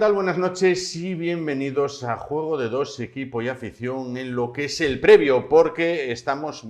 tal? Buenas noches y bienvenidos a Juego de Dos, Equipo y Afición, en lo que es el previo, porque estamos,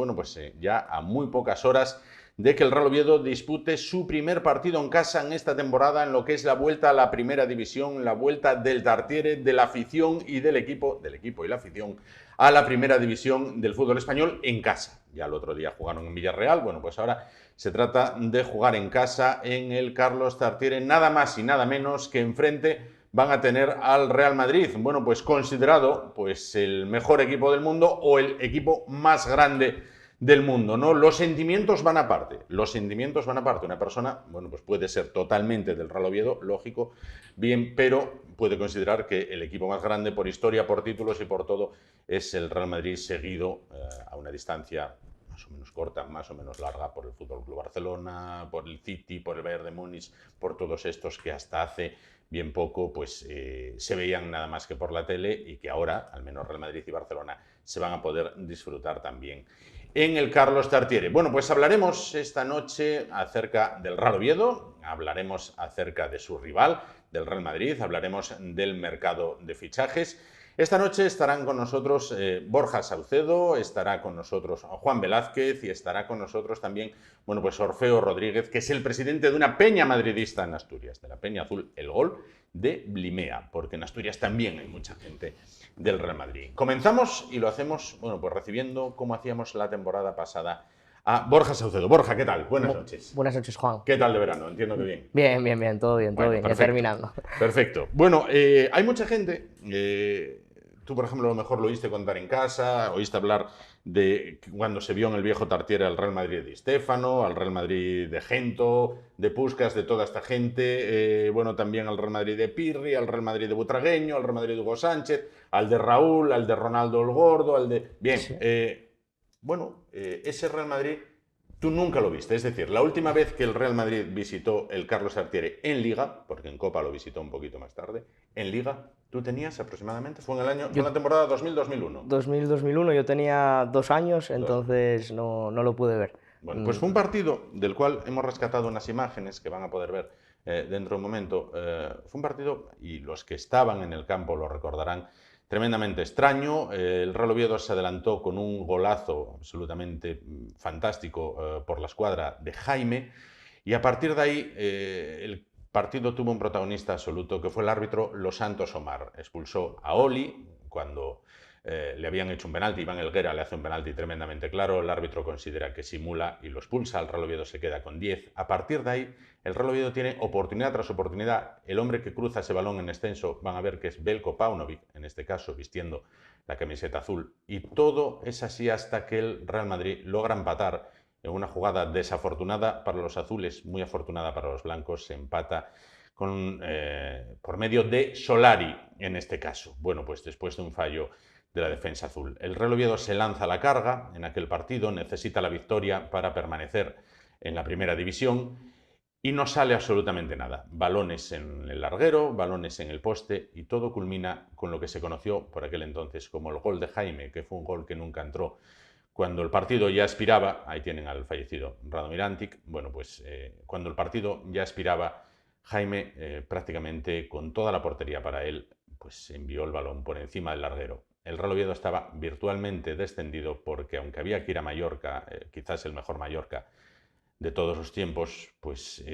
ya a muy pocas horas de que el Real Oviedo dispute su primer partido en casa en esta temporada, en lo que es la vuelta a la primera división, la vuelta del Tartiere, de la afición y del equipo y la afición a la primera división del fútbol español en casa. Ya el otro día jugaron en Villarreal, pues ahora se trata de jugar en casa en el Carlos Tartiere, nada más y nada menos que enfrente van a tener al Real Madrid, pues considerado el mejor equipo del mundo o el equipo más grande del mundo, ¿no? Los sentimientos van aparte. Una persona, pues puede ser totalmente del Real Oviedo, lógico, bien, pero puede considerar que el equipo más grande por historia, por títulos y por todo es el Real Madrid, seguido a una distancia más o menos corta, más o menos larga, por el Fútbol Club Barcelona, por el City, por el Bayern de Múnich, por todos estos que hasta hace bien poco se veían nada más que por la tele y que ahora, al menos Real Madrid y Barcelona, se van a poder disfrutar también en el Carlos Tartiere. Pues hablaremos esta noche acerca del Real Oviedo, hablaremos acerca de su rival, del Real Madrid, hablaremos del mercado de fichajes. Esta noche estarán con nosotros Borja Saucedo, estará con nosotros Juan Velázquez y estará con nosotros también, Orfeo Rodríguez, que es el presidente de una peña madridista en Asturias, de la Peña Azul, el Gol de Blimea, porque en Asturias también hay mucha gente del Real Madrid. Comenzamos y lo hacemos, recibiendo, como hacíamos la temporada pasada, a Borja Saucedo. Borja, ¿qué tal? Buenas noches. Buenas noches, Juan. ¿Qué tal de verano? Entiendo que bien. Bien, todo bien, Perfecto, ya terminando. Perfecto. Hay mucha gente, tú por ejemplo a lo mejor lo oíste contar en casa, oíste hablar de cuando se vio en el viejo Tartiere al Real Madrid de Stéfano, al Real Madrid de Gento, de Puskás, de toda esta gente, también al Real Madrid de Pirri, al Real Madrid de Butragueño, al Real Madrid de Hugo Sánchez, al de Raúl, al de Ronaldo el Gordo, al de... Bien, sí. Ese Real Madrid tú nunca lo viste, es decir, la última vez que el Real Madrid visitó el Carlos Tartiere en Liga, porque en Copa lo visitó un poquito más tarde, en Liga, tú tenías aproximadamente, fue en la temporada 2000-2001. 2000-2001, yo tenía 2 años, entonces no lo pude ver. Pues fue un partido del cual hemos rescatado unas imágenes que van a poder ver dentro de un momento. Fue un partido, y los que estaban en el campo lo recordarán, tremendamente extraño. El Real Oviedo se adelantó con un golazo absolutamente fantástico por la escuadra de Jaime, y a partir de ahí el partido tuvo un protagonista absoluto, que fue el árbitro Los Santos Omar. Expulsó a Oli cuando le habían hecho un penalti. Iván Helguera le hace un penalti tremendamente claro, el árbitro considera que simula y lo expulsa, el Real Oviedo se queda con 10. A partir de ahí, el Real Oviedo tiene oportunidad tras oportunidad. El hombre que cruza ese balón en extenso, van a ver que es Veljko Paunovic, en este caso vistiendo la camiseta azul, y todo es así hasta que el Real Madrid logra empatar en una jugada desafortunada para los azules, muy afortunada para los blancos. Se empata por medio de Solari, en este caso. Pues después de un fallo de la defensa azul, el Real Oviedo se lanza a la carga en aquel partido, necesita la victoria para permanecer en la primera división y no sale absolutamente nada. Balones en el larguero, balones en el poste, y todo culmina con lo que se conoció por aquel entonces como el gol de Jaime, que fue un gol que nunca entró. Cuando el partido ya expiraba, ahí tienen al fallecido Radomir Antic, cuando el partido ya expiraba, Jaime prácticamente con toda la portería para él, envió el balón por encima del larguero. El Real Oviedo estaba virtualmente descendido porque, aunque había que ir a Mallorca, quizás el mejor Mallorca de todos los tiempos,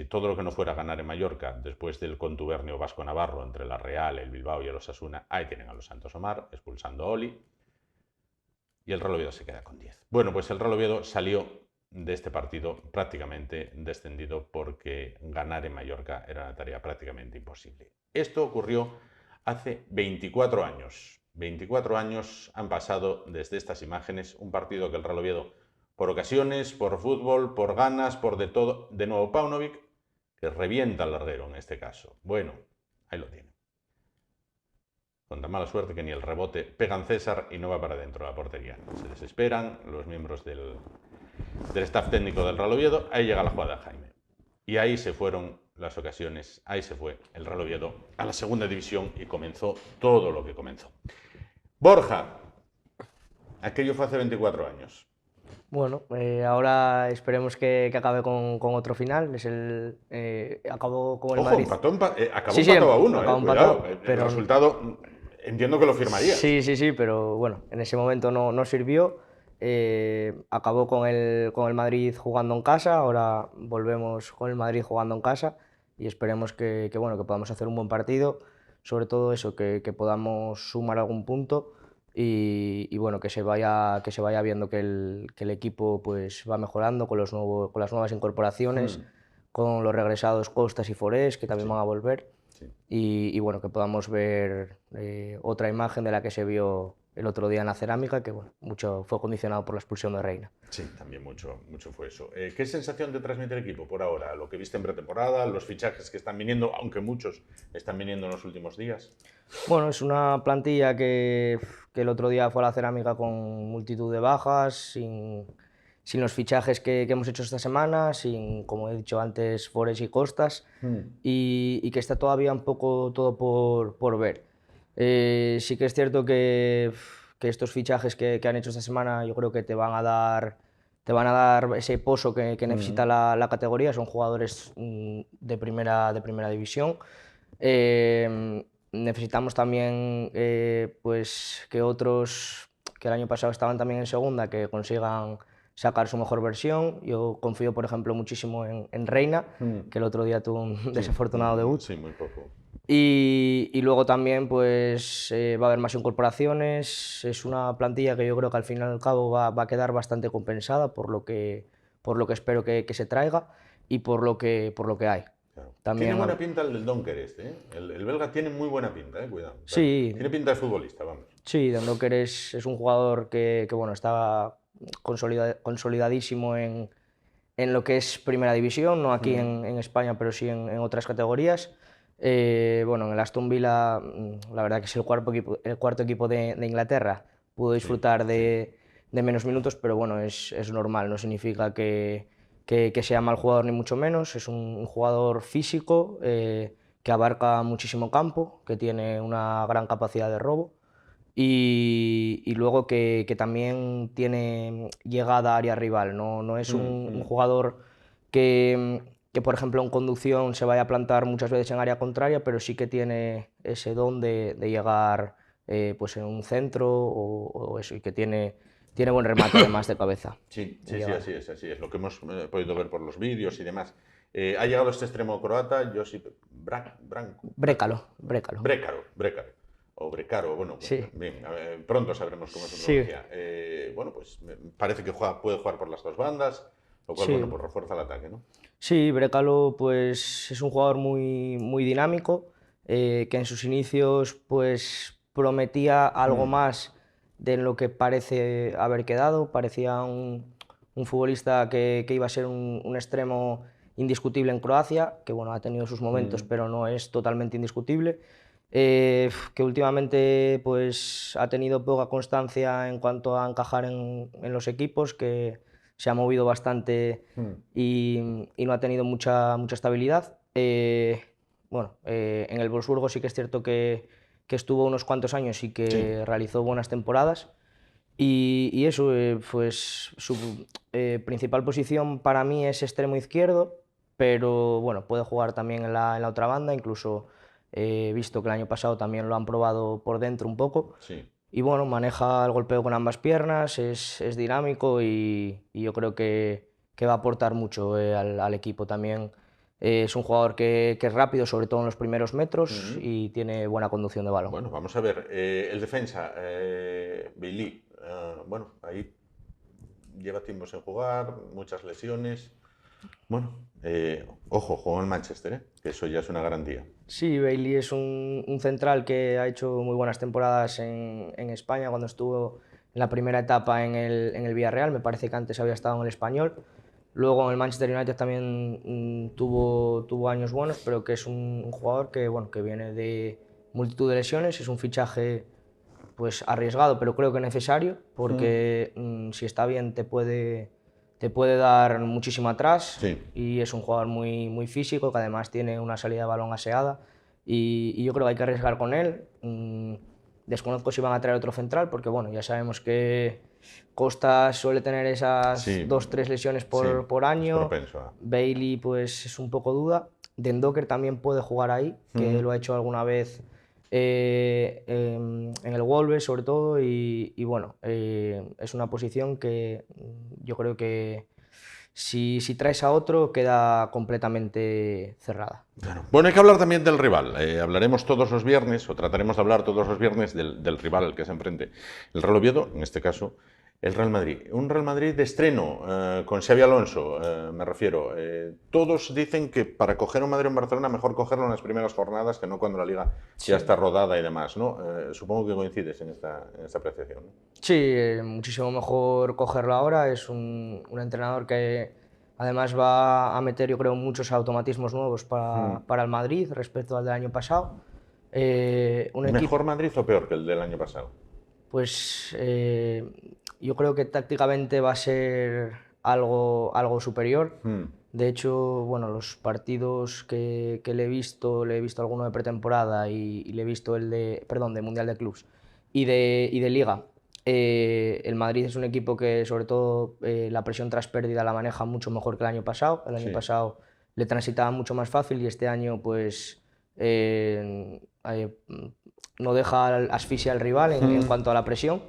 todo lo que no fuera a ganar en Mallorca, después del contubernio vasco-navarro entre la Real, el Bilbao y el Osasuna, ahí tienen a los Santos Omar expulsando a Oli, y el Real Oviedo se queda con 10. El Real Oviedo salió de este partido prácticamente descendido porque ganar en Mallorca era una tarea prácticamente imposible. Esto ocurrió hace 24 años. 24 años han pasado desde estas imágenes, un partido que el Real Oviedo, por ocasiones, por fútbol, por ganas, por de todo, de nuevo Paunovic, que revienta al larguero en este caso. Ahí lo tiene. Con tan mala suerte que ni el rebote pegan César y no va para dentro de la portería. Se desesperan los miembros del staff técnico del Real Oviedo. Ahí llega la jugada de Jaime. Y ahí se fueron las ocasiones, ahí se fue el Real Oviedo a la segunda división y comenzó todo lo que comenzó. Borja, aquello fue hace 24 años. Bueno, ahora esperemos que acabe con otro final. Acabó con el Ojo, Madrid. acabó Sí, sí, empatado a uno, acabó cuidado. empatado, El pero resultado entiendo que lo firmarías. sí, sí, sí, pero bueno, en ese momento no sirvió. Acabó con el Madrid jugando en casa, ahora volvemos con el Madrid jugando en casa y esperemos bueno, que podamos hacer un buen partido, sobre todo eso, que podamos sumar algún punto y bueno, que se vaya viendo que el equipo pues va mejorando con las nuevas incorporaciones, Hmm, con los regresados Costas y Forés, que también sí, van a volver sí. y bueno, que podamos ver otra imagen de la que se vio el otro día en la cerámica, que bueno, mucho fue condicionado por la expulsión de Reina. Sí, también mucho fue eso. ¿Qué sensación te transmite el equipo por ahora? Lo que viste en pretemporada, los fichajes que están viniendo, aunque muchos están viniendo en los últimos días. Bueno, es una plantilla que el otro día fue a la cerámica con multitud de bajas, sin los fichajes que hemos hecho esta semana, sin, como he dicho antes, Forés y Costas, Hmm, y que está todavía un poco todo por ver. Sí que es cierto que estos fichajes que han hecho esta semana yo creo que te van a dar ese pozo que necesita hmm. la categoría, son jugadores de primera división. Necesitamos también pues que otros que el año pasado estaban también en segunda, que consigan sacar su mejor versión. Yo confío, por ejemplo, muchísimo en Reina, Mm, que el otro día tuvo un sí, desafortunado debut. sí, muy poco. Y luego también pues va a haber más incorporaciones. Es una plantilla que yo creo que al fin y al cabo va a quedar bastante compensada por lo que espero que se traiga y por lo que hay. Claro. Tiene También, buena pinta el del Donker este, ¿eh? El belga tiene muy buena pinta, cuidado. sí, Tiene pinta de futbolista, vamos. sí, De Donker es un jugador que, bueno, está consolidadísimo en lo que es Primera División, no aquí Mm, en España, pero sí en otras categorías. Bueno, en el Aston Villa, la verdad que es el cuarto equipo de Inglaterra. Pudo sí, disfrutar sí. de menos minutos, pero bueno, es normal, no significa que sea mal jugador ni mucho menos. Es un jugador físico que abarca muchísimo campo, que tiene una gran capacidad de robo y luego que también tiene llegada a área rival. No es Mm, un mm. jugador por ejemplo, en conducción se vaya a plantar muchas veces en área contraria, pero sí que tiene ese don de llegar pues en un centro o eso, y que tiene buen remate además de cabeza Sí, y sí, sí, llegada. así es. Lo que hemos podido ver por los vídeos y demás. Ha llegado este extremo croata, Josip Branko. Brécalo, brécalo. Brécaro. O Brecaro, bueno, Sí, bien, a ver, pronto sabremos cómo se sí, pronuncia. Bueno, pues parece que puede jugar por las dos bandas, lo cual, bueno, sí. pues refuerza el ataque, ¿no? Sí, Brécalo pues es un jugador muy, muy dinámico, que en sus inicios pues prometía algo Mm, más de lo que parece haber quedado. Parecía un futbolista que iba a ser un extremo indiscutible en Croacia, que bueno, ha tenido sus momentos, mm, pero no es totalmente indiscutible. Que últimamente pues ha tenido poca constancia en cuanto a encajar en los equipos, que se ha movido bastante mm. y no ha tenido mucha estabilidad. Bueno, en el Wolfsburgo sí que es cierto que estuvo unos cuantos años y Sí, que realizó buenas temporadas. Y eso, pues su principal posición para mí es extremo izquierdo, pero bueno, puede jugar también en la otra banda, incluso he visto que el año pasado también lo han probado por dentro un poco. sí. Y bueno, maneja el golpeo con ambas piernas, es dinámico y yo creo que va a aportar mucho al equipo también. Es un jugador que es rápido, sobre todo en los primeros metros, Mm. y tiene buena conducción de balón. Bueno, vamos a ver. El defensa, Bailey, bueno, ahí lleva tiempo sin jugar, muchas lesiones. Bueno, ojo, jugó en Manchester, que eso ya es una garantía. Sí, Bailey es un central que ha hecho muy buenas temporadas en España cuando estuvo en la primera etapa en el Villarreal. Me parece que antes había estado en el Español. Luego en el Manchester United también tuvo años buenos, pero que es un jugador bueno, que viene de multitud de lesiones. Es un fichaje pues arriesgado, pero creo que necesario, Mm. porque si está bien te puede dar muchísimo atrás, Sí, y es un jugador muy, muy físico, que además tiene una salida de balón aseada, y yo creo que hay que arriesgar con él. Desconozco si van a traer otro central, porque bueno, ya sabemos Costa suele tener esas Sí, 2-3 lesiones sí, por es año. propenso a... Bailey pues es un poco duda. Dendoker también puede jugar ahí, que lo ha hecho alguna vez en el Wolves sobre todo y bueno, es una posición que yo creo que si traes a otro queda completamente cerrada. Claro. Bueno, hay que hablar también del rival. Hablaremos todos los viernes, o trataremos de hablar todos los viernes del rival al que se enfrente el Real Oviedo, en este caso el Real Madrid. Un Real Madrid de estreno, con Xabi Alonso, me refiero. Todos dicen que para coger un Madrid en Barcelona mejor cogerlo en las primeras jornadas que no cuando la liga Sí. ya está rodada y demás, ¿no? Supongo que coincides en esta apreciación, ¿no? Sí, muchísimo mejor cogerlo ahora. Es un entrenador que además va a meter, yo creo, muchos automatismos nuevos para el Madrid respecto al del año pasado. Un equipo, ¿Mejor Madrid o peor que el del año pasado? pues yo creo que tácticamente va a ser algo superior. De hecho, bueno, los partidos que le he visto alguno de pretemporada y le he visto perdón, de Mundial de Clubs y de Liga. El Madrid es un equipo que, sobre todo, la presión tras pérdida la maneja mucho mejor que el año pasado. El año Sí. pasado le transitaba mucho más fácil y este año, pues, no deja asfixia al rival en cuanto a la presión.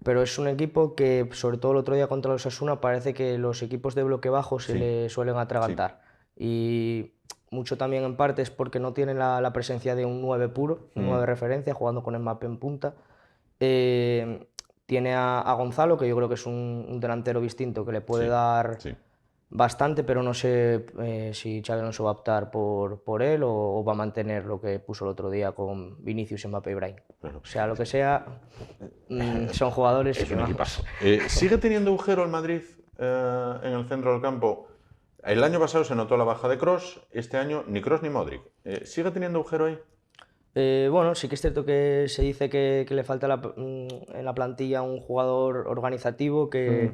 Pero es un equipo que, sobre todo el otro día contra los Osasuna, parece que los equipos de bloque bajo se Sí. le suelen atragantar. Y mucho también en parte es porque no tienen la presencia de un 9 puro, un 9 de referencia, jugando con Mbappé en punta. Tiene a Gonzalo, que yo creo que es un delantero distinto, que le puede Sí, dar sí. bastante, pero no sé si Xabi Alonso va a optar por él o va a mantener lo que puso el otro día con Vinicius, Mbappé y Brahim. Claro. O sea, lo que sea, son jugadores Es que un vamos. equipazo. ¿Sigue teniendo agujero el Madrid en el centro del campo? El año pasado se notó la baja de Kroos, este año ni Kroos ni Modric. ¿Sigue teniendo agujero ahí? Bueno, sí que es cierto que se dice que le falta en la plantilla un jugador organizativo que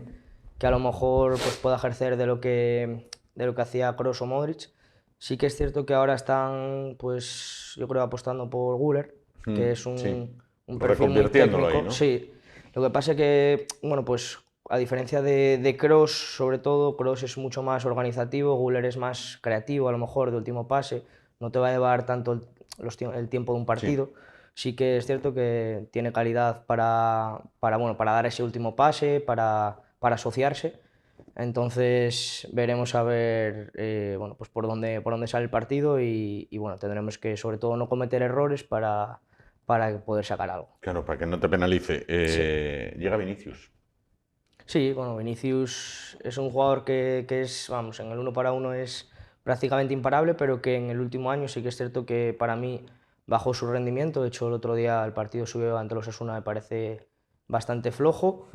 a lo mejor pues, pueda ejercer de lo que hacía Kroos o Modric. Sí que es cierto que ahora están, pues, yo creo, apostando por Güler, que es Sí. un perfil muy Reconvirtiéndolo técnico. ahí, ¿no? Sí, lo que pasa es que, bueno, pues a diferencia de Kroos, sobre todo, Kroos es mucho más organizativo, Güler es más creativo, a lo mejor, de último pase, no te va a llevar tanto el tiempo de un partido. Sí que es cierto que tiene calidad bueno, para dar ese último pase, para asociarse. Entonces veremos a ver bueno, pues por dónde sale el partido y bueno, tendremos que sobre todo no cometer errores para poder sacar algo. Claro, para que no te penalice. Sí. Llega Vinicius. Sí, bueno, Vinicius es un jugador que es, vamos, en el 1 para 1 es prácticamente imparable, pero que en el último año sí que es cierto que para mí bajó su rendimiento. De hecho, el otro día el partido suyo ante los Osasuna me parece bastante flojo.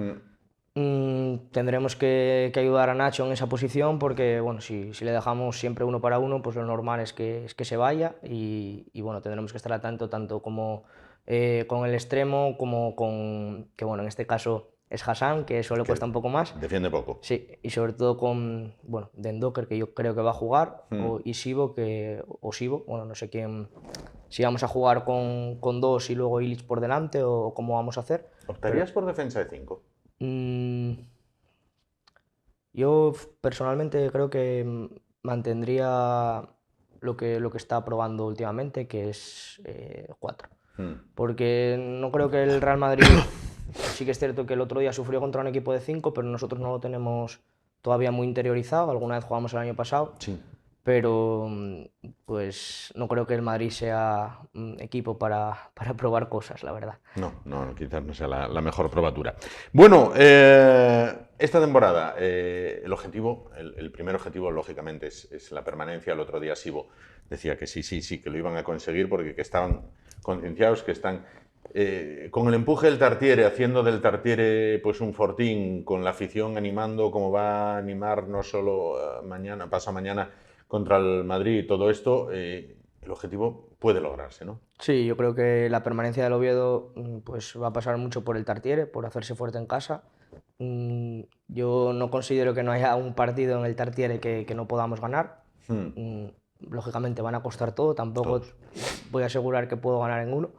Tendremos que ayudar a Nacho en esa posición porque, bueno, si le dejamos siempre 1 para 1, pues lo normal es que se vaya y bueno, tendremos que estar al tanto como con el extremo como que bueno, en este caso es Hassan, que eso le cuesta un poco más. Defiende poco. Sí, y sobre todo con, bueno, Dendoker, que yo creo que va a jugar, y Sibo, o Sibo, bueno, no sé quién, si vamos a jugar con dos y luego Illich por delante o cómo vamos a hacer. ¿Optarías por defensa de 5? Yo personalmente creo que mantendría lo que está probando últimamente, que es 4. Porque no creo que el Real Madrid, sí que es cierto que el otro día sufrió contra un equipo de 5, pero nosotros no lo tenemos todavía muy interiorizado. Alguna vez jugamos el año pasado, Sí. pero pues no creo que el Madrid sea un equipo para probar cosas, la verdad. No, quizás no sea la mejor probatura. Bueno, esta temporada, el primer objetivo, lógicamente, es la permanencia. El otro día Sibo decía que sí, que lo iban a conseguir porque que estaban concienciados, que están con el empuje del Tartiere, haciendo del Tartiere pues un fortín, con la afición animando como va a animar no solo pasado mañana contra el Madrid y todo esto, el objetivo puede lograrse, ¿no? Sí, yo creo que la permanencia del Oviedo pues va a pasar mucho por el Tartiere, por hacerse fuerte en casa. Yo no considero que no haya un partido en el Tartiere que no podamos ganar. Lógicamente van a costar todo, tampoco Todos. voy a asegurar que puedo ganar en uno,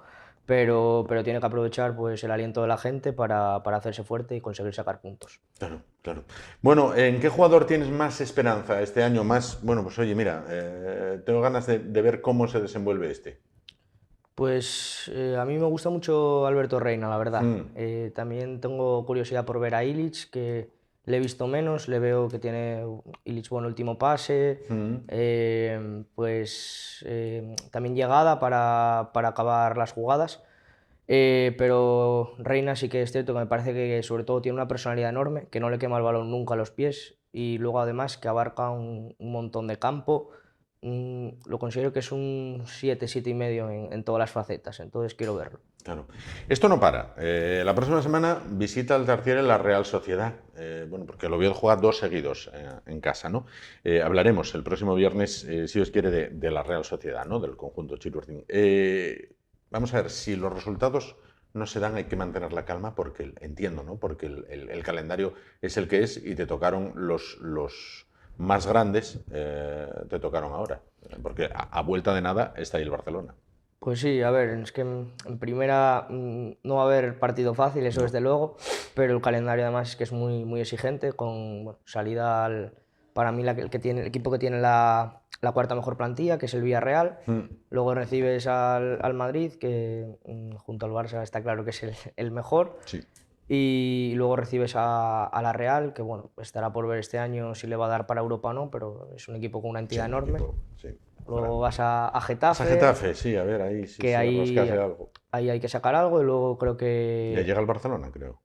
pero tiene que aprovechar pues, el aliento de la gente para hacerse fuerte y conseguir sacar puntos. Claro, claro. Bueno, ¿en qué jugador tienes más esperanza este año? Más, bueno, pues oye, mira, tengo ganas de ver cómo se desenvuelve este. Pues a mí me gusta mucho Alberto Reina, la verdad. Mm. También tengo curiosidad por ver a Illich, que le he visto menos, le veo que tiene Illich buen último pase, también llegada para acabar las jugadas. Pero Reina sí que es cierto que me parece que sobre todo tiene una personalidad enorme, que no le quema el balón nunca a los pies y luego además que abarca un montón de campo. Lo considero que es un 7, 7,5 en todas las facetas, entonces quiero verlo. Claro. Esto no para. La próxima semana visita el Tartiere la Real Sociedad. Bueno, porque el Oviedo juega 2 seguidos en casa, ¿no? Hablaremos el próximo viernes, si os quiere, de la Real Sociedad, ¿no? Del conjunto Chilurtín. Vamos a ver, si los resultados no se dan, hay que mantener la calma, porque entiendo, ¿no? Porque el calendario es el que es y te tocaron los más grandes, te tocaron ahora. Porque a vuelta de nada está ahí el Barcelona. Pues sí, a ver, es que en primera no va a haber partido fácil, eso desde luego, pero el calendario además es que es muy, muy exigente, con bueno, salida para mí el equipo que tiene la cuarta mejor plantilla, que es el Villarreal, luego recibes al Madrid, que junto al Barça está claro que es el mejor, Sí. y luego recibes a la Real, que bueno, estará por ver este año si le va a dar para Europa o no, pero es un equipo con una entidad enorme. Sí. Luego vas a Getafe. A Getafe, sí, a ver, ahí sí que se ahí rascase algo. hay que sacar algo y luego creo que... Ya llega el Barcelona, creo.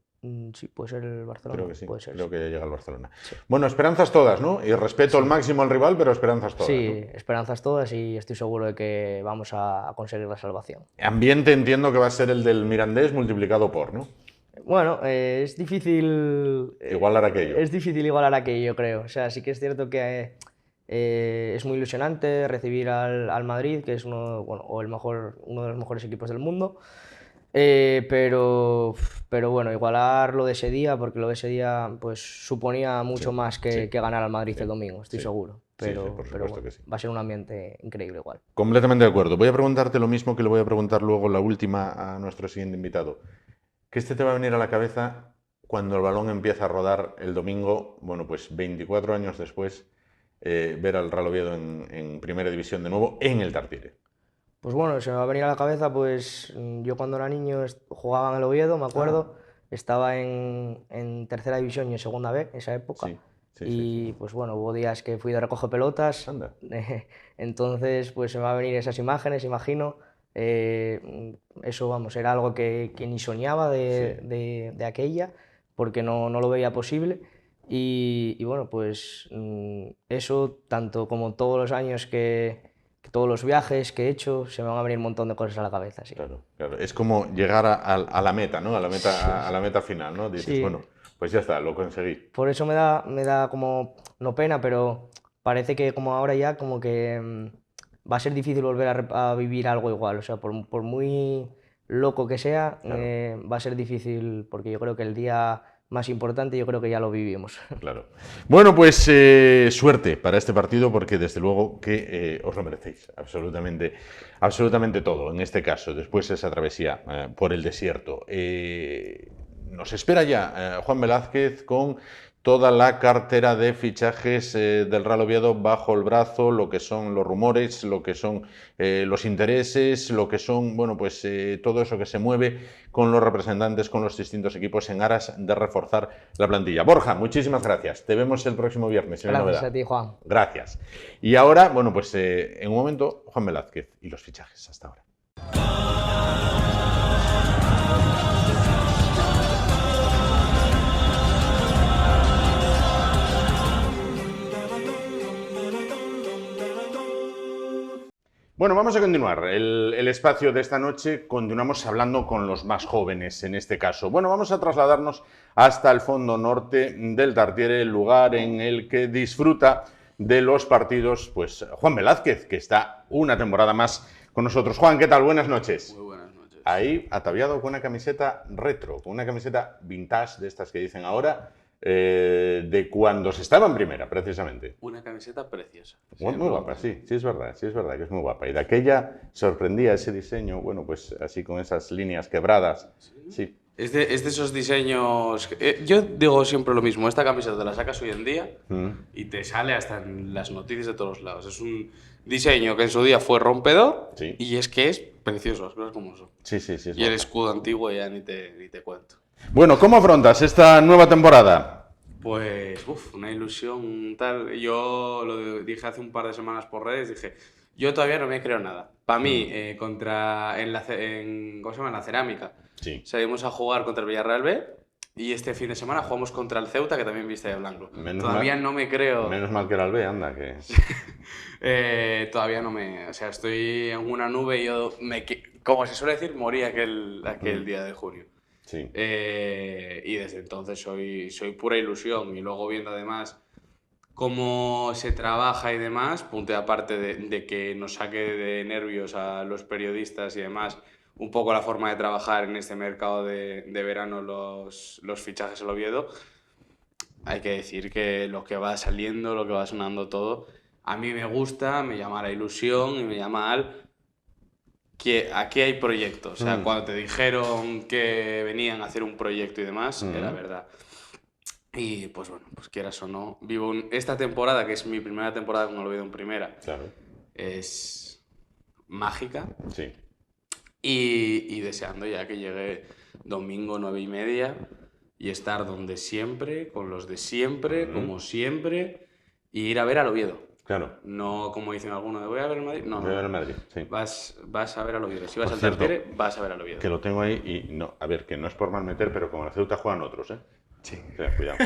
Sí, puede ser el Barcelona. Creo que sí, puede ser, creo sí. que ya llega el Barcelona. Sí. Bueno, esperanzas todas, ¿no? Y respeto al máximo al rival, pero esperanzas todas, Sí, ¿no? esperanzas todas y estoy seguro de que vamos a conseguir la salvación. Ambiente entiendo que va a ser el del Mirandés multiplicado por, ¿no? Bueno, es difícil... Igualar aquello. Es difícil igualar aquello, yo creo. O sea, sí que es cierto que es muy ilusionante recibir al Madrid, que es uno de los mejores equipos del mundo. Pero bueno, igualar lo de ese día, porque lo de ese día pues suponía mucho más que ganar al Madrid el domingo, estoy seguro. Pero, por pero supuesto bueno, que sí. va a ser un ambiente increíble igual. Completamente de acuerdo. Voy a preguntarte lo mismo que le voy a preguntar luego la última a nuestro siguiente invitado. ¿Qué te va a venir a la cabeza cuando el balón empieza a rodar el domingo, bueno, pues 24 años después, ver al Real Oviedo en Primera División de nuevo en el Tartiere? Pues bueno, se me va a venir a la cabeza, pues yo cuando era niño jugaba en el Oviedo, me acuerdo, estaba en Tercera División y en Segunda B, esa época. Sí, pues bueno, hubo días que fui de recoge pelotas. Anda. Entonces pues se me va a venir esas imágenes, imagino. Eso, vamos, era algo que ni soñaba de aquella, porque no lo veía posible. Y bueno, pues eso, tanto como todos los años que todos los viajes que he hecho, se me van a venir un montón de cosas a la cabeza. Sí. Claro, claro. Es como llegar a la meta, ¿no? A la meta final, ¿no? Dices, Sí. bueno, pues ya está, lo conseguí. Por eso me da como, no pena, pero parece que como ahora ya como que va a ser difícil volver a vivir algo igual. O sea, por muy loco que sea, Claro. va a ser difícil, porque yo creo que el día más importante yo creo que ya lo vivimos. Claro. Bueno, pues suerte para este partido, porque desde luego que os lo merecéis, absolutamente, absolutamente todo, en este caso, después esa travesía por el desierto. Nos espera ya Juan Velázquez con toda la cartera de fichajes del Real Oviedo bajo el brazo, lo que son los rumores, lo que son los intereses, lo que son, bueno, pues todo eso que se mueve con los representantes, con los distintos equipos en aras de reforzar la plantilla. Borja, muchísimas gracias. Te vemos el próximo viernes. Gracias a ti, Juan. Gracias. Y ahora, bueno, pues en un momento, Juan Velázquez y los fichajes. Hasta ahora. Bueno, vamos a continuar el espacio de esta noche. Continuamos hablando con los más jóvenes en este caso. Bueno, vamos a trasladarnos hasta el fondo norte del Tartiere, el lugar en el que disfruta de los partidos, pues Juan Velázquez, que está una temporada más con nosotros. Juan, ¿qué tal? Buenas noches. Muy buenas noches. Ahí ataviado con una camiseta retro, con una camiseta vintage de estas que dicen ahora. de cuando se estaba en primera, precisamente. Una camiseta preciosa. Muy guapa, sí es verdad que es muy guapa. Y de aquella sorprendía ese diseño, bueno, pues así con esas líneas quebradas. Sí. Es de esos diseños... yo digo siempre lo mismo, esta camiseta te la sacas hoy en día y te sale hasta en las noticias de todos lados. Es un diseño que en su día fue rompedor y es que es precioso, las cosas como son. Sí. Y el escudo antiguo ya ni te cuento. Bueno, ¿cómo afrontas esta nueva temporada? Pues, una ilusión tal. Yo lo dije hace un par de semanas por redes, dije, yo todavía no me creo nada. Para mí, ¿cómo se llama? En la Cerámica. Sí. Salimos a jugar contra el Villarreal B y este fin de semana jugamos contra el Ceuta, que también viste de blanco. Todavía no me creo... Menos mal que era el B, anda, que... todavía no me... O sea, estoy en una nube y yo, como se suele decir, morí aquel día de junio. Sí. Y desde entonces soy pura ilusión. Y luego viendo además cómo se trabaja y demás, punto aparte de que nos saque de nervios a los periodistas y demás, un poco la forma de trabajar en este mercado de verano, los fichajes al Oviedo, hay que decir que lo que va saliendo, lo que va sonando todo, a mí me gusta, me llama la ilusión y me llama que aquí hay proyectos. O sea, cuando te dijeron que venían a hacer un proyecto y demás, era verdad. Y pues bueno, pues quieras o no, vivo esta temporada, que es mi primera temporada con el Oviedo en primera, es mágica. Sí. Y deseando ya que llegue domingo 9:30 y estar donde siempre, con los de siempre, como siempre, y ir a ver al Oviedo. Claro. No como dicen algunos de voy a ver el Madrid. No, voy a ver el Madrid, sí. Vas a ver al Oviedo. Si vas al Tartiere, vas a ver al Oviedo. Que lo tengo ahí y no, a ver, que no es por mal meter, pero como el Ceuta juegan otros, ¿eh? Sí. O sea, cuidado.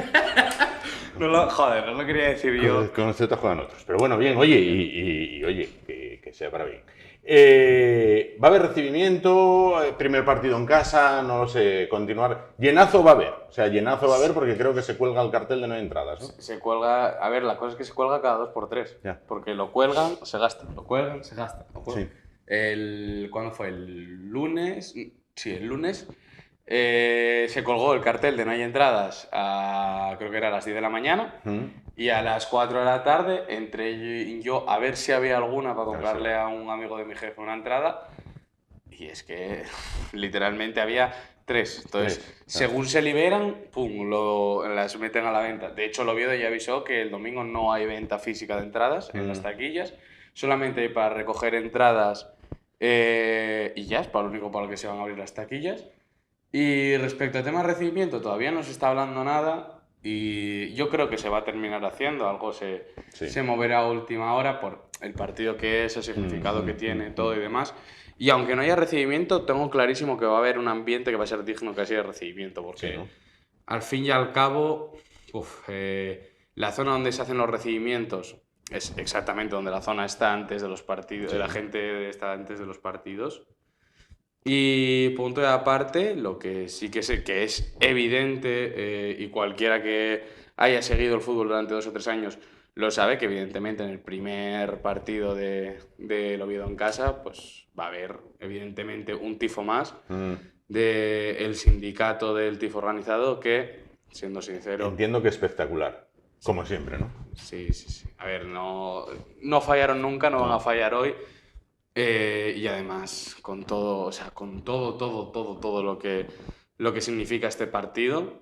Joder, no lo quería decir yo. Con el Ceuta juegan otros. Pero bueno, bien, oye, y oye, que sea para bien. ¿Va a haber recibimiento? ¿Primer partido en casa? No lo sé, continuar. Llenazo va a haber. O sea, llenazo va a haber porque creo que se cuelga el cartel de no hay entradas, ¿no? Se cuelga... A ver, la cosa es que se cuelga cada 2x3. Ya. Porque lo cuelgan, se gasta. Lo cuelgan, se gasta. Sí. ¿Cuándo fue? El lunes... Sí, el lunes... se colgó el cartel de no hay entradas creo que era a las 10 de la mañana y a las 4 de la tarde entré yo a ver si había alguna para comprarle a un amigo de mi jefe una entrada y es que literalmente había 3. Entonces, según se liberan, pum, las meten a la venta. De hecho, el Oviedo ya avisó que el domingo no hay venta física de entradas en las taquillas, solamente hay para recoger entradas y ya es para lo único para lo que se van a abrir las taquillas. Y respecto al tema de recibimiento, todavía no se está hablando nada y yo creo que se va a terminar haciendo, algo se moverá a última hora por el partido que es, el significado que tiene, todo y demás. Y aunque no haya recibimiento, tengo clarísimo que va a haber un ambiente que va a ser digno casi de recibimiento, porque al fin y al cabo, la zona donde se hacen los recibimientos es exactamente donde la zona está antes de los partidos, la gente está antes de los partidos. Y punto de aparte, lo que sí que sé que es evidente y cualquiera que haya seguido el fútbol durante 2 o 3 años lo sabe, que evidentemente en el primer partido del Oviedo en casa pues va a haber evidentemente un tifo más del sindicato del tifo organizado que, siendo sincero... Entiendo que espectacular, como siempre, ¿no? Sí. A ver, no fallaron nunca, no van a fallar hoy. Y además, con todo, o sea, con todo lo que significa este partido,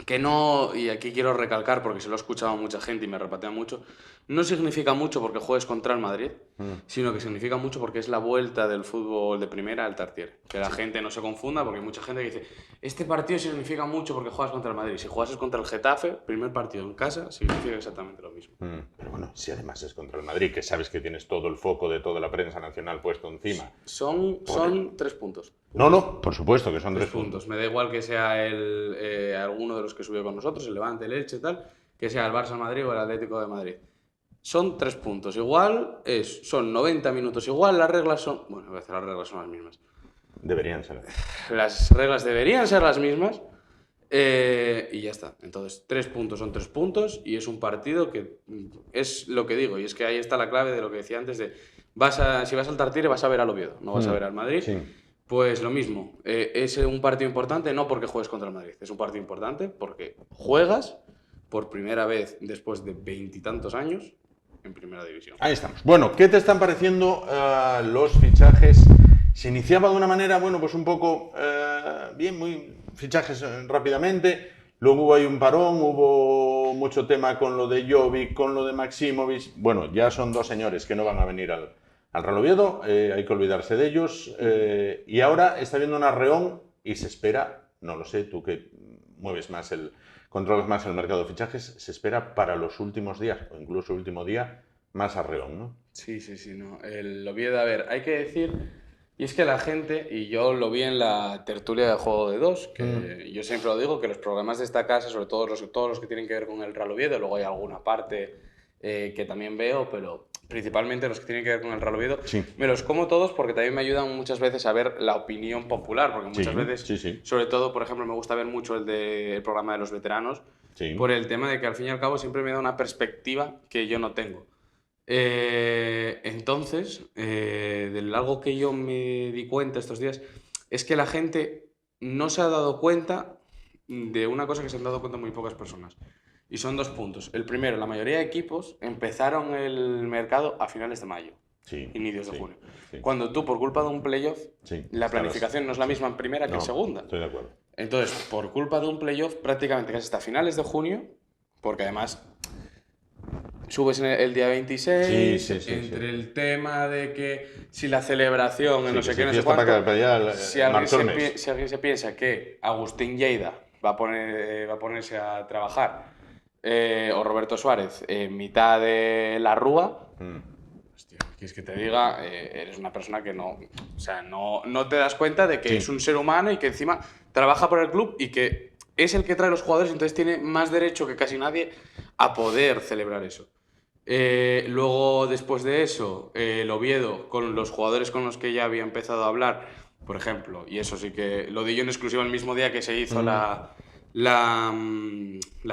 que no, y aquí quiero recalcar porque se lo he escuchado a mucha gente y me repatea mucho, no significa mucho porque juegues contra el Madrid, sino que significa mucho porque es la vuelta del fútbol de primera al Tartiere. Que la gente no se confunda porque hay mucha gente que dice este partido significa mucho porque juegas contra el Madrid. Si juegas contra el Getafe, primer partido en casa, significa exactamente lo mismo. Pero bueno, si además es contra el Madrid, que sabes que tienes todo el foco de toda la prensa nacional puesto encima. Son 3 puntos. No, por supuesto que son 3 puntos. Me da igual que sea alguno de los que subió con nosotros, el Levante, el Elche, tal, que sea el Barça, el Madrid o el Atlético de Madrid. Son 3 puntos. Igual son 90 minutos. Igual las reglas son... Bueno, voy a decir, las reglas son las mismas. Deberían ser. Las reglas deberían ser las mismas y ya está. Entonces, 3 puntos son 3 puntos y es un partido que es lo que digo. Y es que ahí está la clave de lo que decía antes de... si vas al Tartiere vas a ver al Oviedo, no vas a ver al Madrid. Sí. Pues lo mismo, es un partido importante no porque juegues contra el Madrid, es un partido importante porque juegas por primera vez después de 20 y tantos años en Primera División. Ahí estamos. Bueno, ¿qué te están pareciendo los fichajes? Se iniciaba de una manera, bueno, pues un poco bien, muy fichajes rápidamente. Luego hubo ahí un parón, hubo mucho tema con lo de Jovic, con lo de Maximovic. Bueno, ya son dos señores que no van a venir al Real Oviedo, hay que olvidarse de ellos. Y ahora está habiendo un arreón y se espera, no lo sé, tú que controlas más el mercado de fichajes, se espera para los últimos días, o incluso el último día, más arreón, ¿no? Sí, no. El Oviedo, a ver, hay que decir, y es que la gente, y yo lo vi en la tertulia de Juego de Dos, que yo siempre lo digo, que los programas de esta casa, sobre todo todos los que tienen que ver con el Real Oviedo, luego hay alguna parte que también veo, pero principalmente los que tienen que ver con el Real Oviedo, sí, me los como todos porque también me ayudan muchas veces a ver la opinión popular, porque muchas veces, sobre todo, por ejemplo, me gusta ver mucho el programa de los veteranos, por el tema de que al fin y al cabo siempre me da una perspectiva que yo no tengo. Entonces, de algo que yo me di cuenta estos días es que la gente no se ha dado cuenta de una cosa que se han dado cuenta muy pocas personas. Y son 2 puntos. El primero, la mayoría de equipos empezaron el mercado a finales de mayo, inicios de junio. Sí. Cuando tú, por culpa de un playoff, la planificación no es la misma en primera que en segunda. Estoy de acuerdo. Entonces, por culpa de un playoff, prácticamente casi hasta finales de junio, porque además subes el día 26, entre el tema de que si la celebración, no sé qué, no sé cuánto, si alguien se piensa que Agustín Lleida va a ponerse a trabajar, o Roberto Suárez en mitad de la Rúa, hostia, ¿quieres que te diga? Eres una persona que no te das cuenta de que es un ser humano y que encima trabaja por el club y que es el que trae los jugadores, entonces tiene más derecho que casi nadie a poder celebrar eso. Luego, después de eso, el Oviedo, con los jugadores con los que ya había empezado a hablar, por ejemplo, y eso sí que lo di yo en exclusiva el mismo día que se hizo la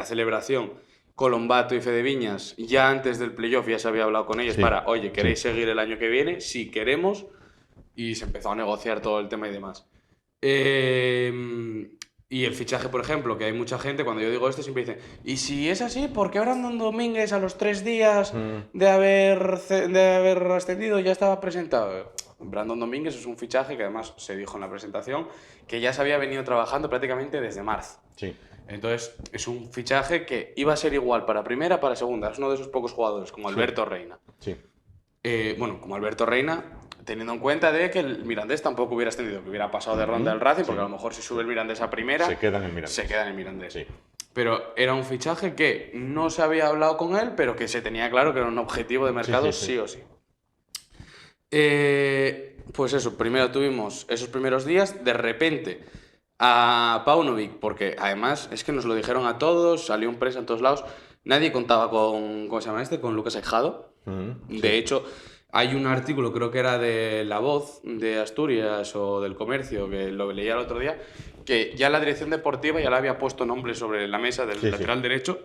celebración, Colombato y Fede Viñas, ya antes del playoff ya se había hablado con ellos para, oye, ¿queréis seguir el año que viene? Sí, queremos, y se empezó a negociar todo el tema y demás. Y el fichaje, por ejemplo, que hay mucha gente, cuando yo digo esto, siempre dicen, ¿y si es así, por qué Brandon Domínguez a los 3 días de haber ascendido ya estaba presentado? Brandon Domínguez es un fichaje que además se dijo en la presentación que ya se había venido trabajando prácticamente desde marzo. Sí. Entonces, es un fichaje que iba a ser igual para primera, para segunda. Es uno de esos pocos jugadores, como Alberto Reina. Sí. Como Alberto Reina, teniendo en cuenta de que el Mirandés tampoco hubiera ascendido, que hubiera pasado de ronda el Racing, porque a lo mejor si sube el Mirandés a primera, se queda en el Mirandés. Sí. Pero era un fichaje que no se había hablado con él, pero que se tenía claro que era un objetivo de mercado sí o sí. Pues eso, primero tuvimos esos primeros días, de repente a Paunovic, porque además es que nos lo dijeron a todos, salió un presa en todos lados, nadie contaba con, ¿cómo se llama este? Con Lucas Aijado. De hecho, hay un artículo, creo que era de La Voz de Asturias o del Comercio, que lo leía el otro día, que ya la dirección deportiva ya le había puesto nombre sobre la mesa del lateral derecho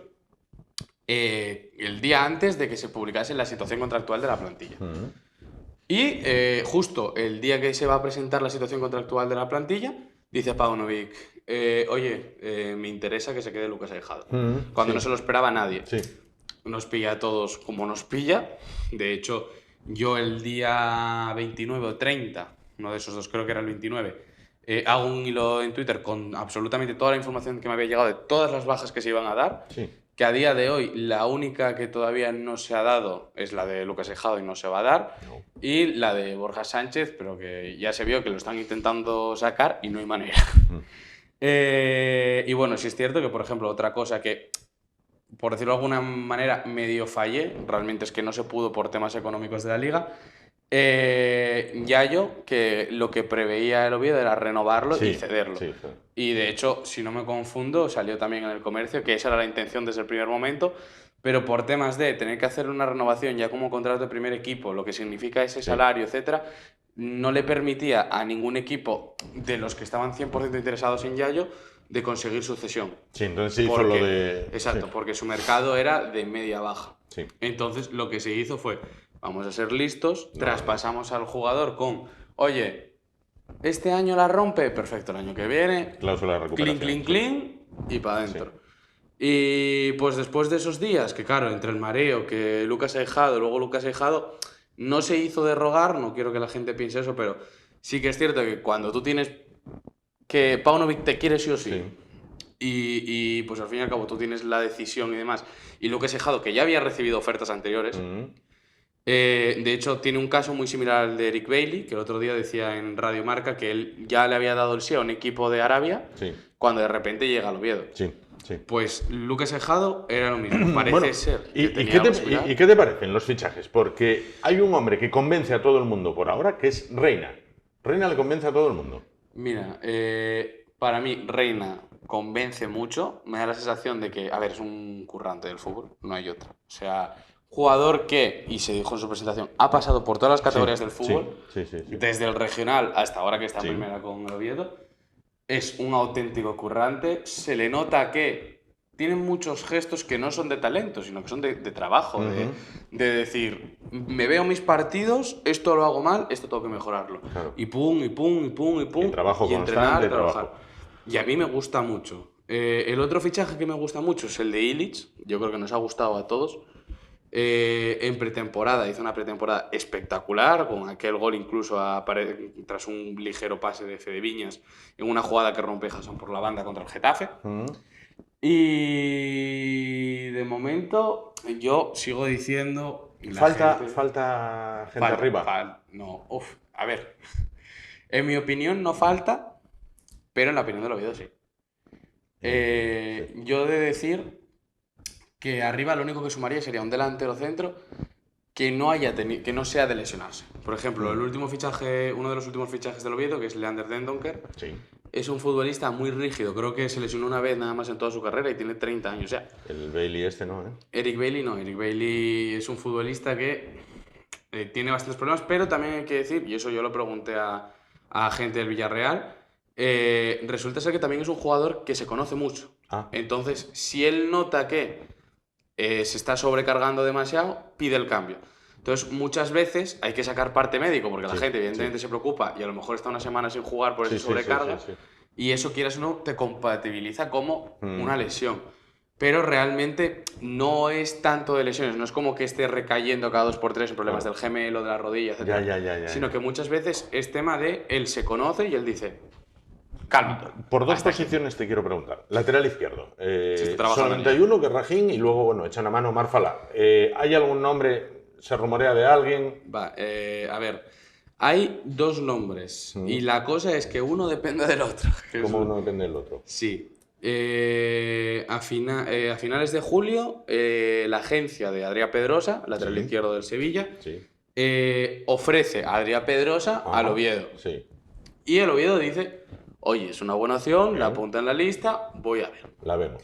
el día antes de que se publicase la situación contractual de la plantilla. Y justo el día que se va a presentar la situación contractual de la plantilla, dice Paunovic, oye, me interesa que se quede Lucas Aijado. Cuando no se lo esperaba nadie. Nos pilla a todos como nos pilla. De hecho, yo el día 29 o 30, uno de esos dos, creo que era el 29, hago un hilo en Twitter con absolutamente toda la información que me había llegado de todas las bajas que se iban a dar. Que a día de hoy la única que todavía no se ha dado es la de Lucas Aijado y no se va a dar, y la de Borja Sánchez, pero que ya se vio que lo están intentando sacar y no hay manera. Y bueno, sí es cierto que, por ejemplo, otra cosa que, por decirlo de alguna manera, medio fallé, realmente es que no se pudo por temas económicos de la liga, Yayo, que lo que preveía el Oviedo era renovarlo y cederlo. Y de hecho, si no me confundo, salió también en el Comercio que esa era la intención desde el primer momento, pero por temas de tener que hacer una renovación ya como contrato de primer equipo, lo que significa ese salario, etcétera, no le permitía a ningún equipo de los que estaban 100% interesados en Yayo de conseguir sucesión. Entonces se hizo lo de... Exacto, porque su mercado era de media-baja. Entonces lo que se hizo fue, vamos a ser listos, traspasamos al jugador con, oye, este año la rompe, perfecto, el año que viene, Cláusula de recuperación. clean, y para adentro. Y pues después de esos días, que claro, entre el mareo, que Lucas Aijado, luego Lucas Aijado, no se hizo de rogar, no quiero que la gente piense eso, pero sí que es cierto que cuando tú tienes que Paunovic te quiere sí o sí, y pues al fin y al cabo tú tienes la decisión y demás, y Lucas Aijado, que ya había recibido ofertas anteriores, de hecho tiene un caso muy similar al de Eric Bailly, que el otro día decía en Radio Marca que él ya le había dado el sí a un equipo de Arabia, cuando de repente llega al Oviedo. Pues Lucas Aijado era lo mismo, parece ser que tenía algo similar. ¿Y qué te parecen los fichajes? Porque hay un hombre que convence a todo el mundo por ahora, que es Reina. Reina le convence a todo el mundo. Mira, para mí Reina convence mucho, me da la sensación de que, a ver, es un currante del fútbol, no hay otra. O sea, jugador que, y se dijo en su presentación, ha pasado por todas las categorías del fútbol, desde el regional hasta ahora que está en primera con el Oviedo. Es un auténtico currante, se le nota que tiene muchos gestos que no son de talento, sino que son de trabajo, de decir, me veo mis partidos, esto lo hago mal, esto tengo que mejorarlo. Claro. Y pum, y pum, y pum, y pum, y trabajo y entrenar, constante, trabajar. Y a mí me gusta mucho. El otro fichaje que me gusta mucho es el de Illich, yo creo que nos ha gustado a todos. En pretemporada, hizo una pretemporada espectacular, con aquel gol incluso tras un ligero pase de Fede Viñas en una jugada que rompe Jason por la banda contra el Getafe. Y de momento yo sigo diciendo... Falta gente arriba. A ver, en mi opinión no falta, pero en la opinión del Oviedo sí. Yo he de decir que arriba lo único que sumaría sería un delantero centro que no sea de lesionarse. Por ejemplo, uno de los últimos fichajes del Oviedo, que es Leander Dendoncker, es un futbolista muy rígido. Creo que se lesionó una vez nada más en toda su carrera y tiene 30 años ya. El Bailey ¿no? Eric Bailly no. Eric Bailly es un futbolista que tiene bastantes problemas, pero también hay que decir, y eso yo lo pregunté a gente del Villarreal, resulta ser que también es un jugador que se conoce mucho. Entonces, si él nota que se está sobrecargando demasiado, pide el cambio. Entonces, muchas veces hay que sacar parte médico, porque la gente evidentemente se preocupa y a lo mejor está una semana sin jugar por esa sobrecarga, y eso, quieras o no, te compatibiliza como una lesión. Pero realmente no es tanto de lesiones, no es como que esté recayendo cada 2x3 en problemas del gemelo, de la rodilla, etc. Sino que muchas veces es tema de él se conoce y él dice... Calma. Por dos posiciones te quiero preguntar. Lateral izquierdo. Solamente hay uno, que es Rajín, y luego, bueno, echa una mano Omar Falá. ¿Hay algún nombre? ¿Se rumorea de alguien? A ver, hay dos nombres. Y la cosa es que uno depende del otro. ¿Cómo uno depende del otro? Sí. A finales de julio, la agencia de Adrià Pedrosa, lateral izquierdo del Sevilla, ofrece a Adrià Pedrosa al Oviedo. Y el Oviedo dice... Oye, es una buena opción, la apunta en la lista, voy a ver. La vemos.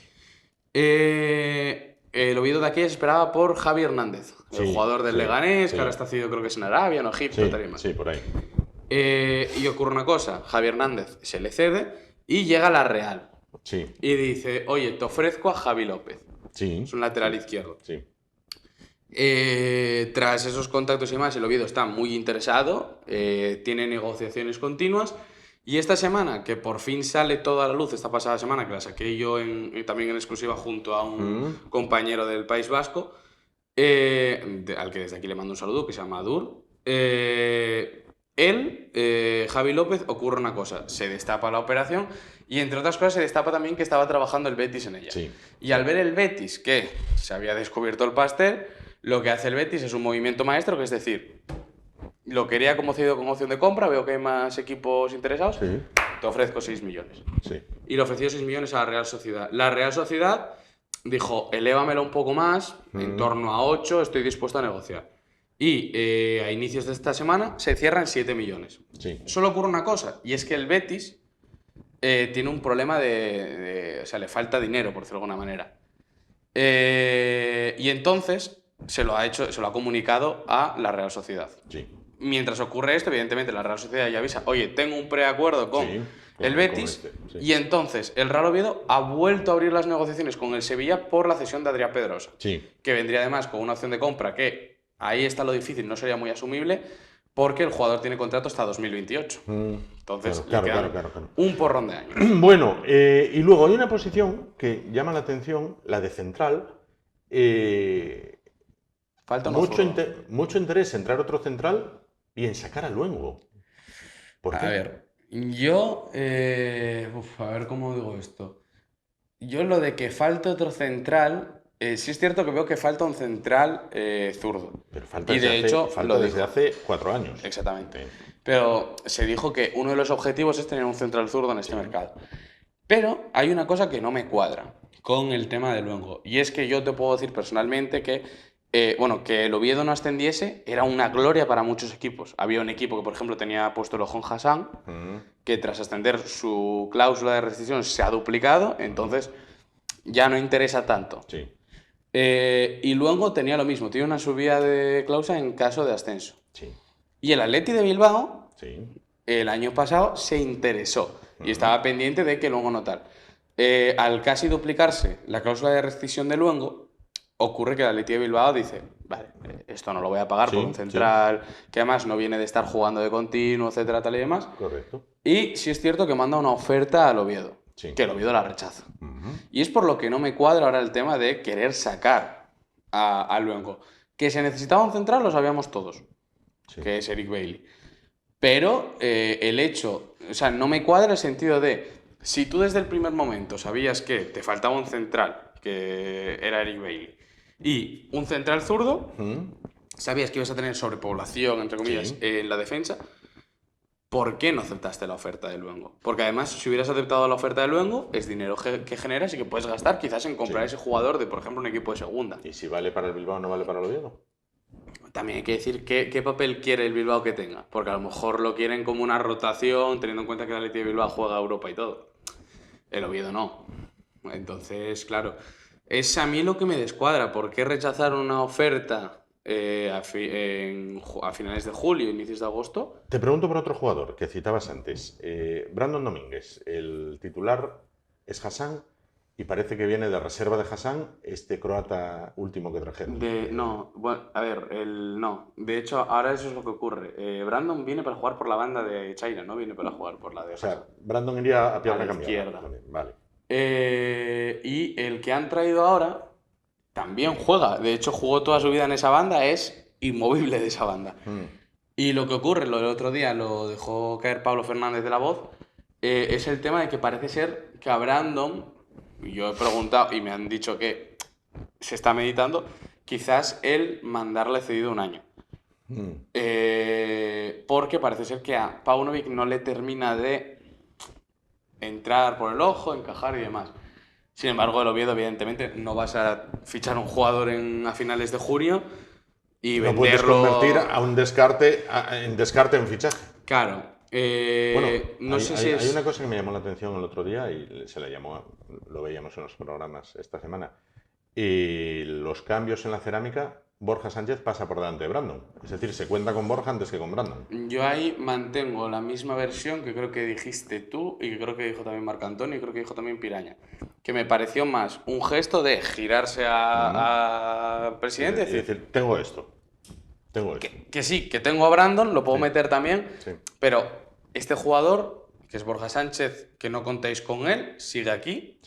El Oviedo de aquí se esperaba por Javi Hernández, el jugador del Leganés, que ahora está cedido, creo que es en Arabia, en Egipto, tal y más. Sí, por ahí. Y ocurre una cosa, Javi Hernández se le cede y llega a la Real. Y dice, oye, te ofrezco a Javi López. Es un lateral izquierdo. Tras esos contactos y más, el Oviedo está muy interesado, tiene negociaciones continuas. Y esta semana, que por fin sale toda la luz, esta pasada semana, que la saqué yo también en exclusiva junto a un compañero del País Vasco, al que desde aquí le mando un saludo, que se llama Adur. Javi López, ocurre una cosa, se destapa la operación y entre otras cosas se destapa también que estaba trabajando el Betis en ella. Y al ver el Betis que se había descubierto el pastel, lo que hace el Betis es un movimiento maestro, que es decir... Lo quería como cedido con opción de compra, veo que hay más equipos interesados, te ofrezco 6 millones. Y le ofreció 6 millones a la Real Sociedad. La Real Sociedad dijo, elévamelo un poco más, en torno a 8, estoy dispuesto a negociar. Y a inicios de esta semana se cierran 7 millones. Solo ocurre una cosa, y es que el Betis tiene un problema o sea, le falta dinero, por decirlo de alguna manera. Y entonces se lo ha comunicado a la Real Sociedad. Mientras ocurre esto, evidentemente la Real Sociedad ya avisa, oye, tengo un preacuerdo con el Betis, y entonces el Real Oviedo ha vuelto a abrir las negociaciones con el Sevilla por la cesión de Adrià Pedrosa, que vendría además con una opción de compra que, ahí está lo difícil, no sería muy asumible, porque el jugador tiene contrato hasta 2028. Entonces, claro, le quedan claro. un porrón de años. Bueno, y luego hay una posición que llama la atención, la de central. Falta uno zurdo. Mucho interés en traer otro central y en sacar a Luengo. ¿Por qué? A ver, yo... a ver cómo digo esto. Yo lo de que falta otro central... sí es cierto que veo que falta un central zurdo. Pero falta Y de hecho, falta desde hace 4 años. Exactamente. Pero se dijo que uno de los objetivos es tener un central zurdo en este mercado. Pero hay una cosa que no me cuadra con el tema de Luengo. Y es que yo te puedo decir personalmente que, que el Oviedo no ascendiese era una gloria para muchos equipos. Había un equipo que, por ejemplo, tenía puesto el ojo en Hassan, que tras ascender su cláusula de rescisión se ha duplicado, entonces ya no interesa tanto. Sí. Y Luengo tenía lo mismo, tiene una subida de cláusula en caso de ascenso. Sí. Y el Atleti de Bilbao, Sí. el año pasado, se interesó y estaba pendiente de que Luengo no tal. Al casi duplicarse la cláusula de rescisión de Luengo, ocurre que el Atleti de Bilbao dice, vale, esto no lo voy a pagar por un central que además no viene de estar jugando de continuo, etcétera, tal y demás. Correcto. Y sí es cierto que manda una oferta al Oviedo, que el Oviedo la rechaza. Y es por lo que no me cuadra ahora el tema de querer sacar a Luengo. Que se necesitaba un central lo sabíamos todos, que es Eric Bailly. Pero el hecho, o sea, no me cuadra el sentido de, si tú desde el primer momento sabías que te faltaba un central, que era Eric Bailly, y un central zurdo, sabías que ibas a tener sobrepoblación, entre comillas, en la defensa, ¿por qué no aceptaste la oferta de Luengo? Porque además, si hubieras aceptado la oferta de Luengo, es dinero que generas y que puedes gastar quizás en comprar ese jugador de, por ejemplo, un equipo de segunda. ¿Y si vale para el Bilbao, no vale para el Oviedo? También hay que decir qué papel quiere el Bilbao que tenga, porque a lo mejor lo quieren como una rotación, teniendo en cuenta que el Athletic de Bilbao juega a Europa y todo. El Oviedo no. Entonces, claro, es a mí lo que me descuadra. ¿Por qué rechazar una oferta a finales de julio, inicios de agosto? Te pregunto por otro jugador que citabas antes. Brandon Domínguez, el titular es Hassan y parece que viene de reserva de Hassan, este croata último que trajeron. No, bueno, a ver, no. De hecho, ahora eso es lo que ocurre. Brandon viene para jugar por la banda de China, no viene para jugar por la de Hassan. O sea, Brandon iría a pierna A la cambiada. izquierda. Vale. Y el que han traído ahora también juega. De hecho, jugó toda su vida en esa banda, es inmovible de esa banda. Y lo que ocurre, lo del otro día lo dejó caer Pablo Fernández de La Voz, es el tema de que parece ser que a Brandon, yo he preguntado y me han dicho que se está meditando, quizás él mandarle cedido un año. Porque parece ser que a Paunovic no le termina de entrar por el ojo, encajar y demás. Sin embargo, el Oviedo, evidentemente, no vas a fichar un jugador a finales de junio y no venderlo... puedes convertir a un descarte en fichaje. Claro. Bueno, sé si hay una cosa que me llamó la atención el otro día y lo veíamos en los programas esta semana. Y los cambios en la cerámica, Borja Sánchez pasa por delante de Brandon. Es decir, se cuenta con Borja antes que con Brandon. Yo ahí mantengo la misma versión que creo que dijiste tú y que creo que dijo también Marc Antonio y creo que dijo también Piraña. Que me pareció más un gesto de girarse al presidente y decir, tengo esto. Que sí, que tengo a Brandon, lo puedo meter también, pero este jugador, que es Borja Sánchez, que no contéis con él, sigue aquí.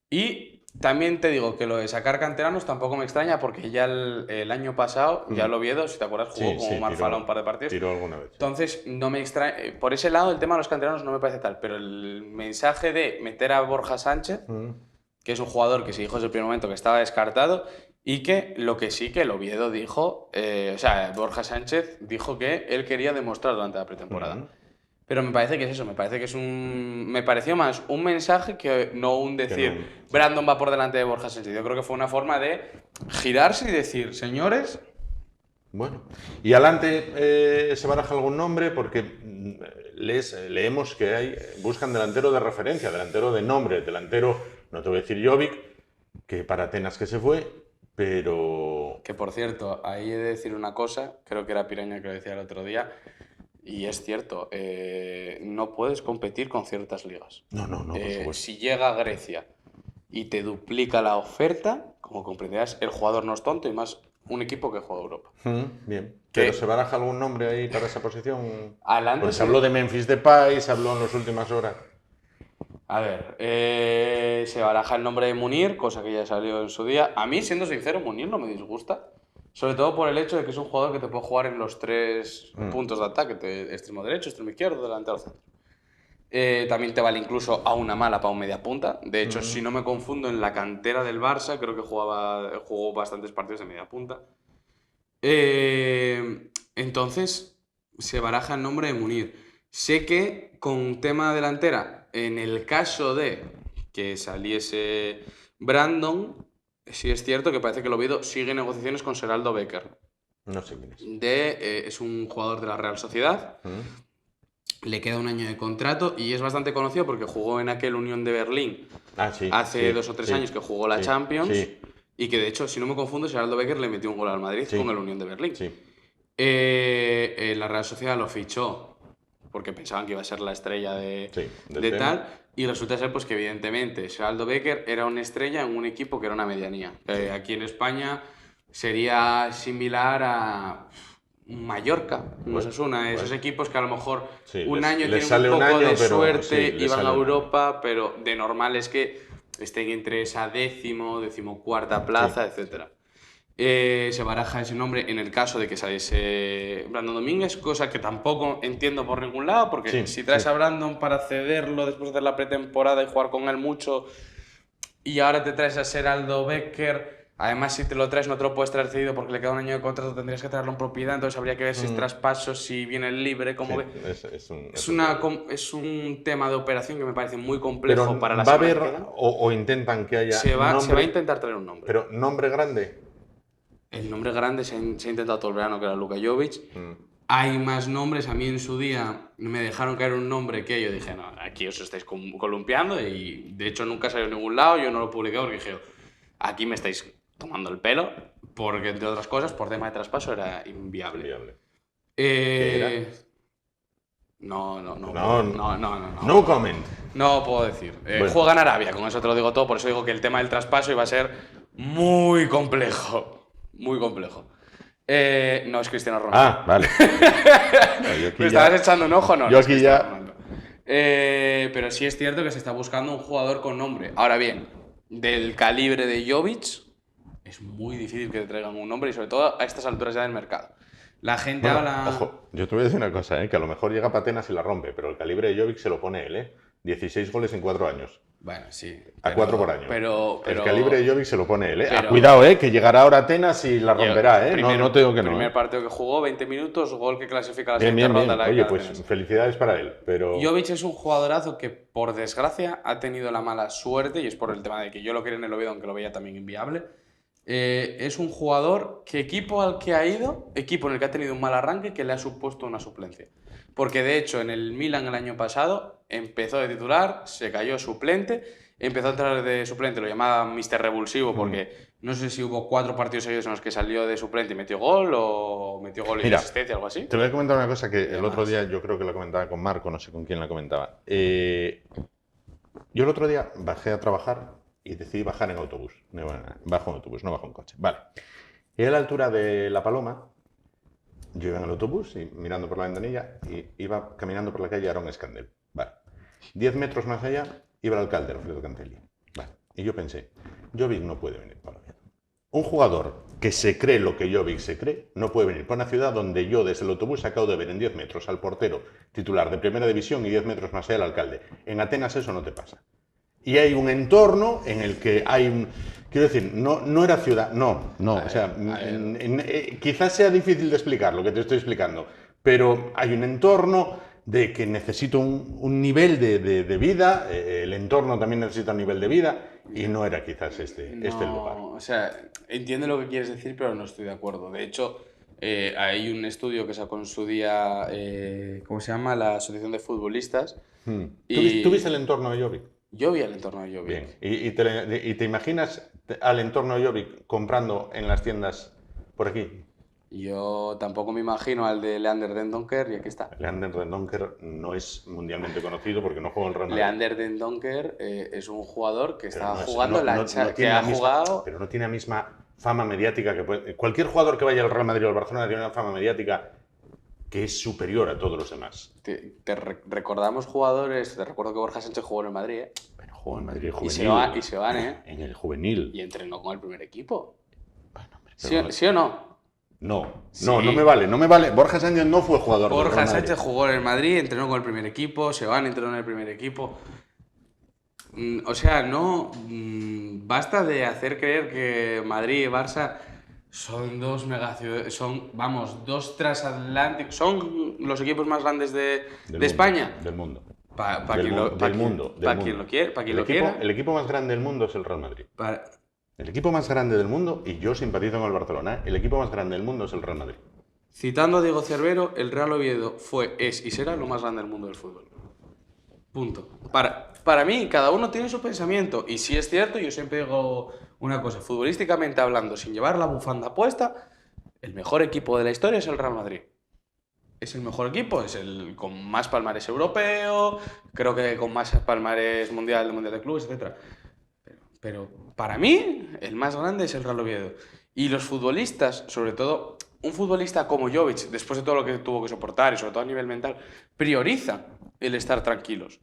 Y también te digo que lo de sacar canteranos tampoco me extraña porque ya el año pasado, ya el Oviedo, si te acuerdas, jugó con Omar Fala un par de partidos. Tiró alguna vez. Entonces, no me extraña. Por ese lado, el tema de los canteranos no me parece tal, pero el mensaje de meter a Borja Sánchez, que es un jugador que se dijo desde el primer momento que estaba descartado, y que lo que sí que el Oviedo dijo, Borja Sánchez dijo que él quería demostrar durante la pretemporada. Pero me parece que es eso, me pareció más un mensaje que no un decir, Brandon va por delante de Borja Sánchez. Yo creo que fue una forma de girarse y decir, señores... Bueno, y adelante se baraja algún nombre porque leemos que buscan delantero de referencia, delantero de nombre, delantero, no te voy a decir Jovic, que para Atenas que se fue, pero... Que por cierto, ahí he de decir una cosa, creo que era Piraña que lo decía el otro día, y es cierto, no puedes competir con ciertas ligas. No, por supuesto. Si llega a Grecia y te duplica la oferta, como comprenderás, el jugador no es tonto y más un equipo que juega Europa. Bien. ¿Pero se baraja algún nombre ahí para esa posición? Adelante. Porque se habló de Memphis Depay, se habló en las últimas horas. A ver, se baraja el nombre de Munir, cosa que ya salió en su día. A mí, siendo sincero, Munir no me disgusta. Sobre todo por el hecho de que es un jugador que te puede jugar en los 3 puntos de ataque, extremo derecho, extremo izquierdo, delantero, centro. También te vale incluso a una mala para un media punta. De hecho, si no me confundo, en la cantera del Barça creo que jugó bastantes partidos de media punta. Entonces, se baraja el nombre de Munir. Sé que con tema delantera, en el caso de que saliese Brandon, sí es cierto que parece que el Oviedo sigue negociaciones con Seraldo Becker. No sé quién es. Es un jugador de la Real Sociedad. Le queda un año de contrato y es bastante conocido porque jugó en aquel Unión de Berlín hace 2 o 3 años que jugó la Champions y que de hecho, si no me confundo, Geraldo Becker le metió un gol al Madrid con el Unión de Berlín. La Real Sociedad lo fichó porque pensaban que iba a ser la estrella de tal y resulta ser pues que evidentemente Geraldo Becker era una estrella en un equipo que era una medianía. Aquí en España sería similar a Mallorca, Osasuna, esos equipos que a lo mejor un año tienen un poco de suerte y van a Europa, pero de normal es que estén entre esa 10ª, 14ª plaza, etcétera. Se baraja ese nombre en el caso de que saliese Brandon Domínguez, cosa que tampoco entiendo por ningún lado, porque si traes a Brandon para cederlo después de hacer la pretemporada y jugar con él mucho, y ahora te traes a Geraldo Becker. Además, si te lo traes, no te lo puedes traer cedido porque le queda un año de contrato, tendrías que traerlo en propiedad, entonces habría que ver si es traspaso, si viene libre, como ve. Es un tema de operación que me parece muy complejo. Pero para la va a haber, o intentan que haya. Se va a intentar traer un nombre. Pero nombre grande. El nombre grande se ha intentado todo el verano, que era Luka Jovic. Hay más nombres. A mí en su día me dejaron caer un nombre que yo dije, no, aquí os estáis columpiando, y de hecho nunca salió a ningún lado. Yo no lo publiqué porque dije, aquí me estáis tomando el pelo, porque entre otras cosas, por tema de traspaso era inviable. ¿Qué era? No comment. No puedo decir. Bueno. Juega en Arabia, con eso te lo digo todo, por eso digo que el tema del traspaso iba a ser muy complejo. Muy complejo. No es Cristiano Ronaldo. Ah, vale. ¿Me estabas echando un ojo? No. Yo aquí ya. Pero sí es cierto que se está buscando un jugador con nombre. Ahora bien, del calibre de Jovic, es muy difícil que te traigan un nombre y sobre todo a estas alturas ya del mercado. La gente habla... Ojo, yo te voy a decir una cosa, que a lo mejor llega Patenas y la rompe, pero el calibre de Jovic se lo pone él, 16 goles en 4 años. Bueno, sí. A 4 por año. Pero el calibre de Jovic se lo pone él, pero, cuidado, que llegará ahora Atenas y la romperá, no te digo que no. Primer partido que jugó, 20 minutos, gol que clasifica a la siguiente ronda. Oye, pues felicidades para él. Pero... Jovic es un jugadorazo que, por desgracia, ha tenido la mala suerte, y es por el tema de que yo lo quería en el Oviedo, aunque lo veía también inviable. Es un jugador que equipo al que ha ido, equipo en el que ha tenido un mal arranque, que le ha supuesto una suplencia. Porque de hecho en el Milan el año pasado empezó de titular, se cayó suplente, empezó a entrar de suplente, lo llamaba Mr. Revulsivo porque no sé si hubo 4 partidos seguidos en los que salió de suplente y metió gol y asistencia, algo así. Te voy a comentar una cosa que el otro día yo creo que la comentaba con Marco, no sé con quién la comentaba. Yo el otro día bajé a trabajar y decidí bajar en autobús. Bajo en autobús, no bajo en coche. Vale. Y a la altura de La Paloma, yo iba en el autobús y mirando por la ventanilla y iba caminando por la calle Aarón Escandel. Vale. 10 metros más allá iba el alcalde, Alfredo Cantelli. Vale. Y yo pensé, Jovic no puede venir para Oviedo. Un jugador que se cree lo que Jovic se cree no puede venir para una ciudad donde yo desde el autobús acabo de ver en 10 metros al portero titular de primera división y 10 metros más allá al alcalde. En Atenas eso no te pasa. Y hay un entorno en el que hay un... Quiero decir, no era ciudad, o sea, quizás sea difícil de explicar lo que te estoy explicando, pero hay un entorno de que necesito un nivel de vida, el entorno también necesita un nivel de vida, y no era quizás este el lugar. O sea, entiendo lo que quieres decir, pero no estoy de acuerdo. De hecho, hay un estudio que sacó en su día, ¿cómo se llama? La Asociación de Futbolistas. ¿Tú viste el entorno de Jovic? Yo vi el entorno de Jovic. Bien. ¿Y te imaginas al entorno de Jovic comprando en las tiendas por aquí? Yo tampoco me imagino al de Leander Den Donker, y aquí está. Leander Den Donker no es mundialmente conocido porque no juega en el Real Madrid. Leander Den Donker es un jugador que estaba jugando la Champions. Pero no tiene la misma fama mediática que puede... Cualquier jugador que vaya al Real Madrid o al Barcelona tiene una fama mediática que es superior a todos los demás. Recordamos jugadores, te recuerdo que Borja Sánchez jugó en el Madrid, ¿eh? Pero jugó en Madrid juvenil. Y se van, ¿eh? En el juvenil. Y entrenó con el primer equipo. Bueno, hombre, ¿Sí o no? No, Sí. no me vale. Borja Sánchez no fue jugador del Real Borja Madrid. Sánchez jugó en el Madrid, entrenó con el primer equipo, Sebane entrenó en el primer equipo. O sea, no basta de hacer creer que Madrid y Barça son dos megaciudades, son, vamos, dos transatlánticos, son los equipos más grandes de España. Del mundo. Para quien lo quiera. El equipo más grande del mundo es el Real Madrid. El equipo más grande del mundo, y yo simpatizo con el Barcelona, el equipo más grande del mundo es el Real Madrid. Citando a Diego Cervero, el Real Oviedo fue, es y será lo más grande del mundo del fútbol. Punto. Para mí, cada uno tiene su pensamiento. Y si es cierto, yo siempre digo una cosa, futbolísticamente hablando, sin llevar la bufanda puesta, el mejor equipo de la historia es el Real Madrid. Es el mejor equipo, es el con más palmarés europeo, creo que con más palmarés mundial de clubes, etc. Pero para mí, el más grande es el Real Oviedo. Y los futbolistas, sobre todo, un futbolista como Jovic, después de todo lo que tuvo que soportar, y sobre todo a nivel mental, prioriza el estar tranquilos.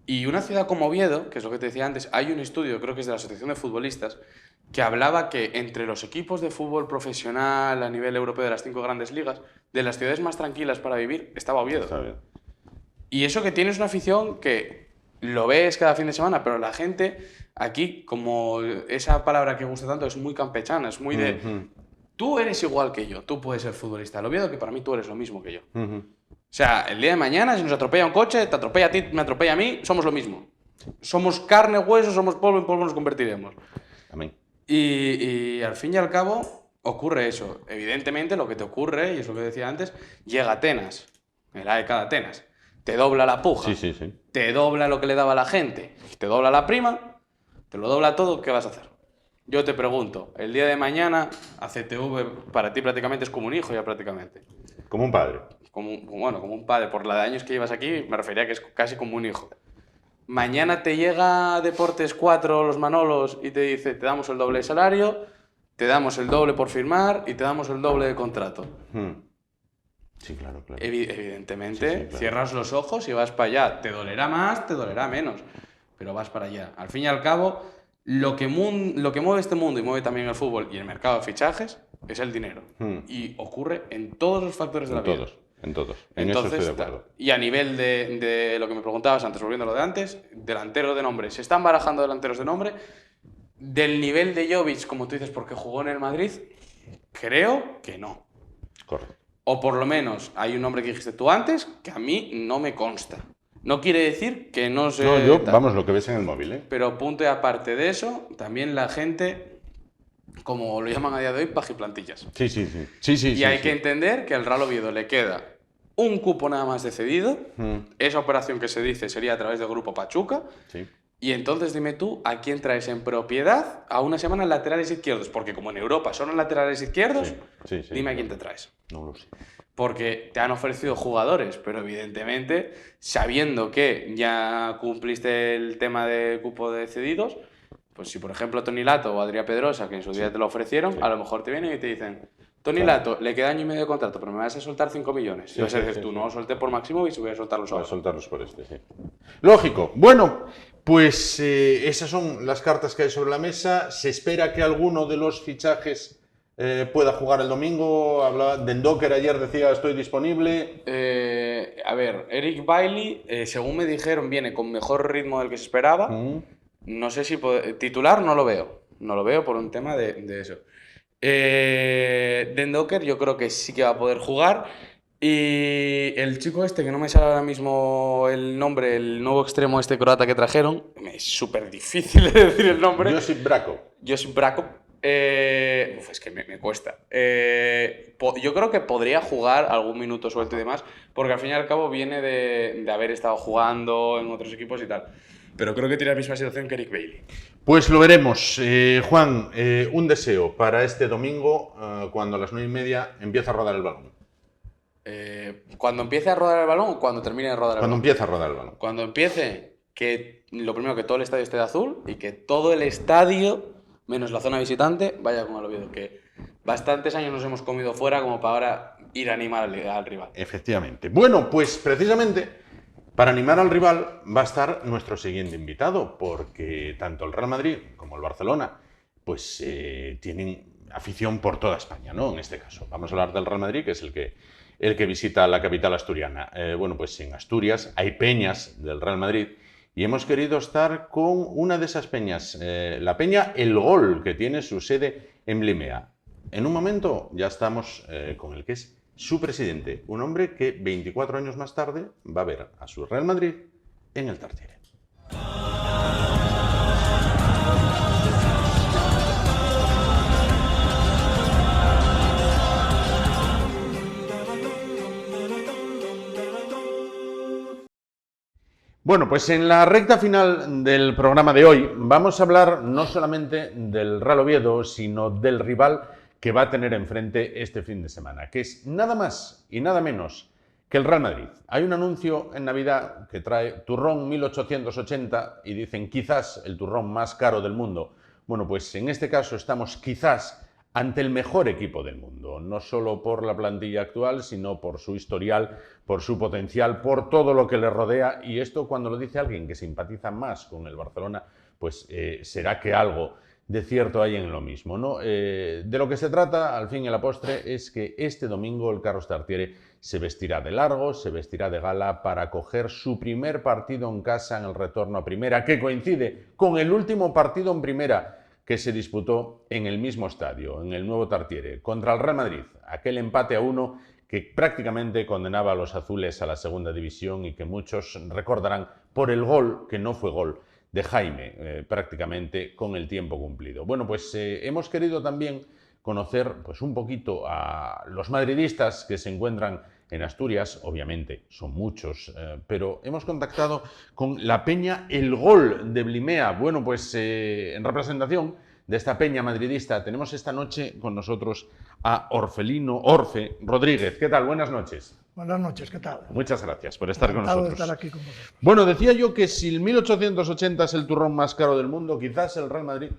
Y una ciudad como Oviedo, que es lo que te decía antes, hay un estudio, creo que es de la Asociación de Futbolistas, que hablaba que entre los equipos de fútbol profesional a nivel europeo de las 5 grandes ligas, de las ciudades más tranquilas para vivir, estaba Oviedo. Está bien. Y eso que tienes una afición que lo ves cada fin de semana, pero la gente aquí, como esa palabra que gusta tanto, es muy campechana, es muy de... Tú eres igual que yo, tú puedes ser futbolista. Lo Oviedo que para mí tú eres lo mismo que yo. O sea, el día de mañana, si nos atropella un coche, te atropella a ti, me atropella a mí, somos lo mismo. Somos carne, hueso, somos polvo, en polvo nos convertiremos. Amén. Y al fin y al cabo ocurre eso. Evidentemente lo que te ocurre, y es lo que decía antes, llega Atenas, el AEK de Atenas, te dobla la puja, Sí. te dobla lo que le daba a la gente, te dobla la prima, te lo dobla todo, ¿qué vas a hacer? Yo te pregunto, el día de mañana ACTV para ti prácticamente es como un hijo ya prácticamente. Como un padre. Como un padre, por la de años que llevas aquí, me refería a que es casi como un hijo. Mañana te llega Deportes 4, los Manolos, y te dice, te damos el doble de salario, te damos el doble por firmar y te damos el doble de contrato. Sí, claro. Evidentemente, Sí, claro. cierras los ojos y vas para allá. Te dolerá más, te dolerá menos, pero vas para allá. Al fin y al cabo, lo que mueve este mundo y mueve también el fútbol y el mercado de fichajes es el dinero. Y ocurre en todos los factores de la vida. En todos. Entonces, eso estoy de acuerdo. y a nivel de lo que me preguntabas antes, volviendo a lo de antes, delantero de nombre. Se están barajando delanteros de nombre. Del nivel de Jovic, como tú dices, porque jugó en el Madrid, creo que no. Correcto. O por lo menos hay un nombre que dijiste tú antes que a mí no me consta. No quiere decir que no se... Vamos, lo que ves en el móvil, ¿eh? Pero punto y aparte de eso, también la gente, como lo llaman a día de hoy, pajiplantillas. Sí. Y hay que entender que al Real Oviedo le queda un cupo nada más de cedido. Esa operación que se dice sería a través del Grupo Pachuca. Sí. Y entonces dime tú, ¿a quién traes en propiedad a una semana en laterales izquierdos? Porque como en Europa son los laterales izquierdos, Sí, dime a quién te traes. No lo sé. Porque te han ofrecido jugadores, pero evidentemente, sabiendo que ya cumpliste el tema de cupo de cedidos, pues si por ejemplo Toni Lato o Adrià Pedrosa, que en su día te lo ofrecieron, a lo mejor te vienen y te dicen, Toni Lato, le queda año y medio de contrato, pero me vas a soltar 5 millones. Y vas a decir, tú no lo solté por máximo y voy a soltarlos Voy ahora. a soltarlos por sí. Lógico. Bueno, pues esas son las cartas que hay sobre la mesa. Se espera que alguno de los fichajes pueda jugar el domingo. Hablaba de Ndoker, ayer decía estoy disponible. A ver, Eric Bailly, según me dijeron, viene con mejor ritmo del que se esperaba. No sé si titular no lo veo. No lo veo por un tema de eso. De Ndoker yo creo que sí que va a poder jugar. Y el chico este, que no me sale ahora mismo el nombre, el nuevo extremo este croata que trajeron, es súper difícil de decir el nombre. Josip Brako. Es que me cuesta. Yo creo que podría jugar algún minuto suelto y demás, porque al fin y al cabo viene de haber estado jugando en otros equipos y tal. Pero creo que tiene la misma situación que Eric Bailly. Pues lo veremos. Juan, un deseo para este domingo, cuando a las 9:30 empieza a rodar el balón. ¿Cuando empiece a rodar el balón o cuando termine de rodar el balón? Cuando empieza a rodar el balón. Cuando empiece, que lo primero, que todo el estadio esté de azul y que todo el estadio menos la zona visitante, vaya con el Oviedo, que bastantes años nos hemos comido fuera como para ahora ir a animar al rival. Efectivamente. Bueno, pues precisamente para animar al rival va a estar nuestro siguiente invitado, porque tanto el Real Madrid como el Barcelona pues tienen afición por toda España, ¿no? En este caso. Vamos a hablar del Real Madrid, que es el que visita la capital asturiana. Bueno, pues en Asturias hay peñas del Real Madrid y hemos querido estar con una de esas peñas, la peña El Gol, que tiene su sede en Blimea. En un momento ya estamos con el que es su presidente, un hombre que 24 años más tarde va a ver a su Real Madrid en el Tartiere. Bueno, pues en la recta final del programa de hoy vamos a hablar no solamente del Real Oviedo, sino del rival que va a tener enfrente este fin de semana, que es nada más y nada menos que el Real Madrid. Hay un anuncio en Navidad que trae turrón 1880 y dicen quizás el turrón más caro del mundo. Bueno, pues en este caso estamos quizás ante el mejor equipo del mundo, no solo por la plantilla actual, sino por su historial, por su potencial, por todo lo que le rodea. Y esto, cuando lo dice alguien que simpatiza más con el Barcelona, pues será que algo de cierto hay en lo mismo, ¿no? De lo que se trata, al fin y a la postre, es que este domingo el Carlos Tartiere se vestirá de largo, se vestirá de gala para coger su primer partido en casa en el retorno a Primera, que coincide con el último partido en Primera que se disputó en el mismo estadio, en el nuevo Tartiere, contra el Real Madrid, aquel empate a 1 que prácticamente condenaba a los azules a la segunda división y que muchos recordarán por el gol, que no fue gol, de Jaime, prácticamente con el tiempo cumplido. Bueno, pues hemos querido también conocer pues, un poquito a los madridistas que se encuentran en Asturias, obviamente son muchos, pero hemos contactado con la peña El Gol de Blimea. Bueno, pues en representación de esta peña madridista tenemos esta noche con nosotros a Orfe Rodríguez. ¿Qué tal? Buenas noches. Buenas noches, ¿qué tal? Muchas gracias por estar con nosotros. De estar aquí con vosotros. Bueno, decía yo que si el 1880 es el turrón más caro del mundo, quizás el Real Madrid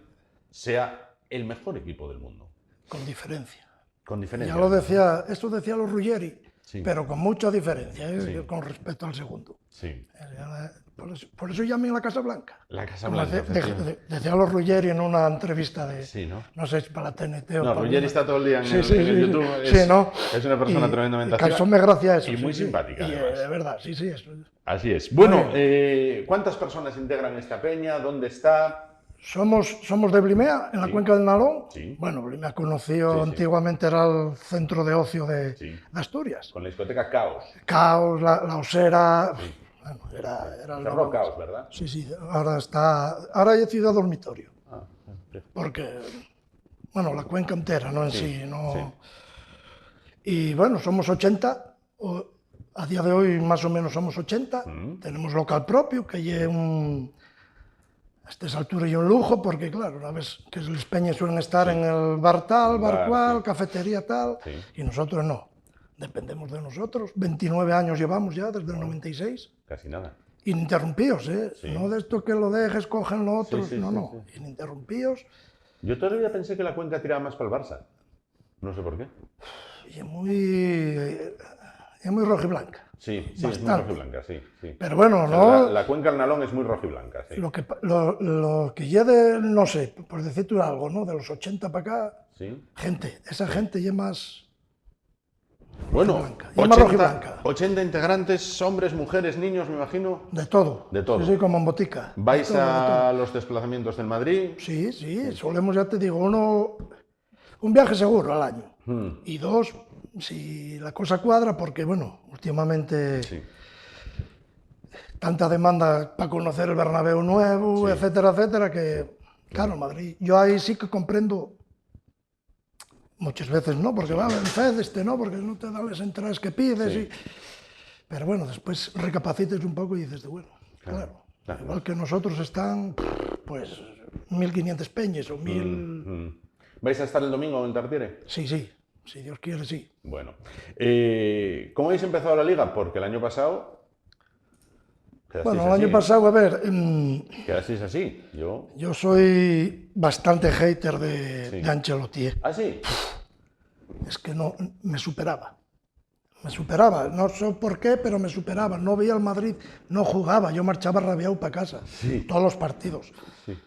sea el mejor equipo del mundo. Con diferencia. Con diferencia. Ya lo decía, esto decía los Ruggeri, sí, pero con mucha diferencia, sí, con respecto al segundo. Sí. Por eso llaman la Casa Blanca. La Casa Blanca. Decía los Ruggeri en una entrevista de, sí, no sé si para la TNT o no, para... Ruggeri está todo el día en, sí, en YouTube. Es una persona tremendamente activa. Causóme gracia eso. Y muy simpática, además. De verdad, sí. Eso. Así es. Bueno, ¿cuántas personas integran esta peña? ¿Dónde está? Somos de Blimea, en la cuenca del Nalón. Sí. Bueno, Blimea conocido antiguamente era el centro de ocio de Asturias. Con la discoteca Caos. Caos, la Osera... Sí. Bueno, era Cerró Caos, ¿verdad? Sí. Ahora hay ciudad dormitorio. Porque, bueno, la cuenca entera, no en sí, no... Sí. Y bueno, somos 80. A día de hoy más o menos somos 80. Tenemos local propio, que lleva a estas alturas y un lujo, porque claro, una vez que los peñas suelen estar en el bar tal, bar cual, cafetería tal, y nosotros no. Dependemos de nosotros. 29 años llevamos ya, desde el 96. Casi nada. Ininterrumpidos, ¿eh? Sí. No de esto que lo dejes, cogen lo otro. No. Ininterrumpidos. Yo todavía pensé que la cuenca tiraba más para el Barça. No sé por qué. Y es muy rojiblanca. Sí, es muy rojiblanca, sí. Pero bueno, o sea, no... La cuenca del Nalón es muy rojiblanca, sí. Lo que ya de, no sé, por decirte algo, ¿no? De los 80 para acá, esa gente ya más... Bueno, 80 integrantes, hombres, mujeres, niños, me imagino. De todo. De todo. Sí, como en botica. ¿Vais a los desplazamientos del Madrid? Sí, solemos, ya te digo, un viaje seguro al año. Y dos, si la cosa cuadra, porque bueno, últimamente tanta demanda para conocer el Bernabéu nuevo, etcétera, que claro, Madrid, yo ahí sí que comprendo. Muchas veces no, porque va, no, porque no te dan las entradas que pides. Pero bueno, después recapacites un poco y dices, bueno, claro. Igual que nosotros están, pues, 1.500 peñas o 1.000... ¿Vais a estar el domingo en el Tartiere? Sí, si Dios quiere, sí. Bueno, ¿cómo habéis empezado la Liga? Porque el año pasado Bueno, el año pasado, a ver... Quedasteis así. Yo soy bastante hater de Ancelotti. ¿Ah, sí? Es que no, me superaba. Me superaba, no sé por qué, pero me superaba. No veía al Madrid, no jugaba, yo marchaba rabiado para casa, todos los partidos. Sí.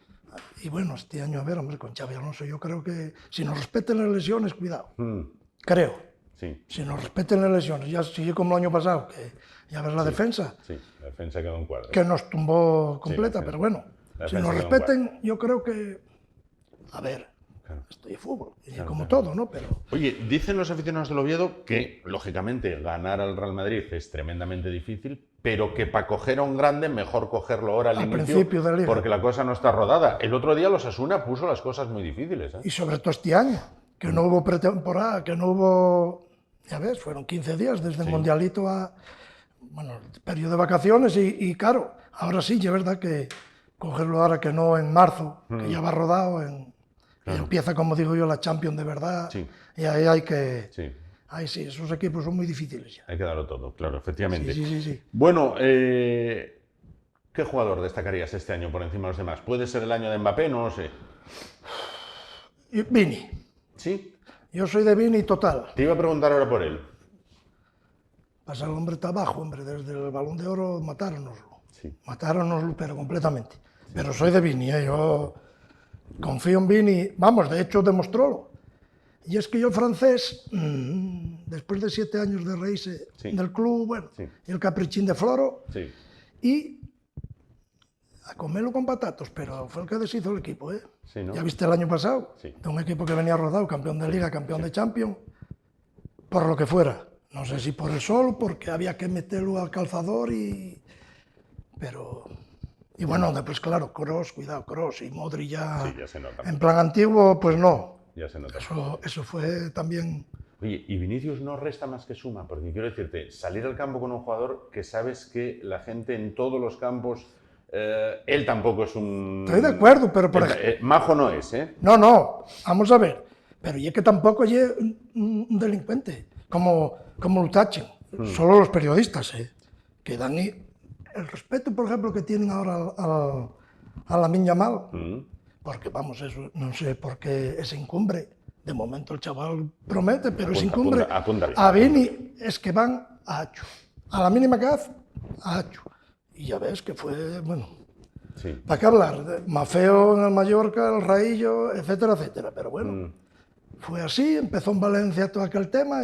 Y bueno, este año, a ver, hombre, con Xabi Alonso, yo creo que si nos respeten las lesiones, cuidado. Creo. Sí. Si nos respeten las lesiones, ya sigue como el año pasado, que ya ves la defensa. Sí, la defensa quedó en cuadro. Que nos tumbó completa, pero bueno, si nos respeten, yo creo que, a ver, estoy de fútbol, como todo, ¿no? Pero... Oye, dicen los aficionados del Oviedo que, lógicamente, ganar al Real Madrid es tremendamente difícil, pero que para coger a un grande, mejor cogerlo ahora al inicio, principio de liga, porque la cosa no está rodada. El otro día los Osasuna puso las cosas muy difíciles. Y sobre todo este año, que no hubo pretemporada, que no hubo... Ya ves, fueron 15 días desde el Mundialito a... Bueno, el periodo de vacaciones y claro, ahora sí, es verdad que cogerlo ahora que no en marzo, que ya va rodado en... Y empieza, como digo yo, la Champions de verdad. Y ahí hay que... Ahí sí, esos equipos son muy difíciles ya. Hay que darlo todo, claro, efectivamente. Sí. Bueno, ¿qué jugador destacarías este año por encima de los demás? ¿Puede ser el año de Mbappé? No lo sé. Vini. ¿Sí? Yo soy de Vini total. Te iba a preguntar ahora por él. Pasa el hombre está abajo, hombre, desde el Balón de Oro matáronoslo. Sí. Matáronoslo, pero completamente. Pero soy de Vini, yo... Confío en Vini, vamos, de hecho demostrólo. Y es que yo el francés, después de 7 años de reírse del club, bueno, y el caprichín de Floro, y a comerlo con patatos, pero fue el que deshizo el equipo, ¿eh? Sí, ¿no? Ya viste el año pasado, de un equipo que venía rodado, campeón de Liga, campeón de Champions, por lo que fuera. No sé si por el sol, porque había que meterlo al calzador pero... Y bueno, después, claro, Kroos, cuidado, Kroos y Modric ya se nota. En plan antiguo, pues no. Ya se nota. Eso fue también... Oye, y Vinicius no resta más que suma, porque quiero decirte, salir al campo con un jugador que sabes que la gente en todos los campos, él tampoco es un... Estoy de acuerdo, pero por ejemplo... Majo no es, ¿eh? No, vamos a ver. Pero y es que tampoco es un delincuente, como lo tachen. Solo los periodistas, que dan... El respeto, por ejemplo, que tienen ahora a Lamine Yamal, porque vamos, eso, no sé por qué es incumbre. De momento el chaval promete, pero es incumbre. A Vini es que van a Hacho. A la mínima que hace, a Hacho. Y ya ves que fue, bueno, ¿para qué hablar? Mafeo en el Mallorca, el Raillo, etcétera, etcétera. Pero bueno, fue así, empezó en Valencia todo aquel tema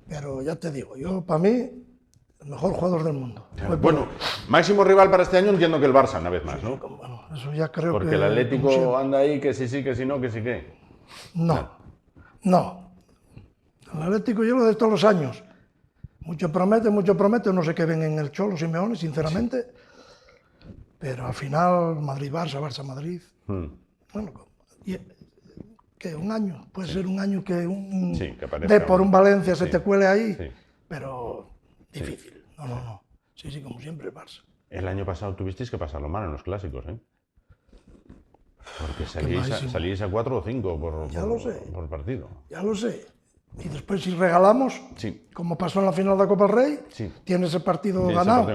Pero ya te digo, yo para mí... El mejor jugador del mundo. Bueno, máximo rival para este año entiendo que el Barça, una vez más, ¿no? Bueno, eso ya creo porque el Atlético anda ahí que sí, que sí, no, que sí, que... No. El Atlético yo lo de todos los años. Mucho promete, no sé qué ven en el Cholo Simeone, sinceramente. Pero al final, Madrid-Barça, Barça-Madrid. Bueno, que un año, puede ser un año que por un Valencia se te cuele ahí, pero... Difícil. No. Sí, como siempre el Barça. El año pasado tuvisteis que pasarlo mal en los clásicos, ¿eh? Porque salíais a 4 o 5 por partido. Ya lo sé. Y después si regalamos, como pasó en la final de la Copa del Rey, tienes el partido ganado,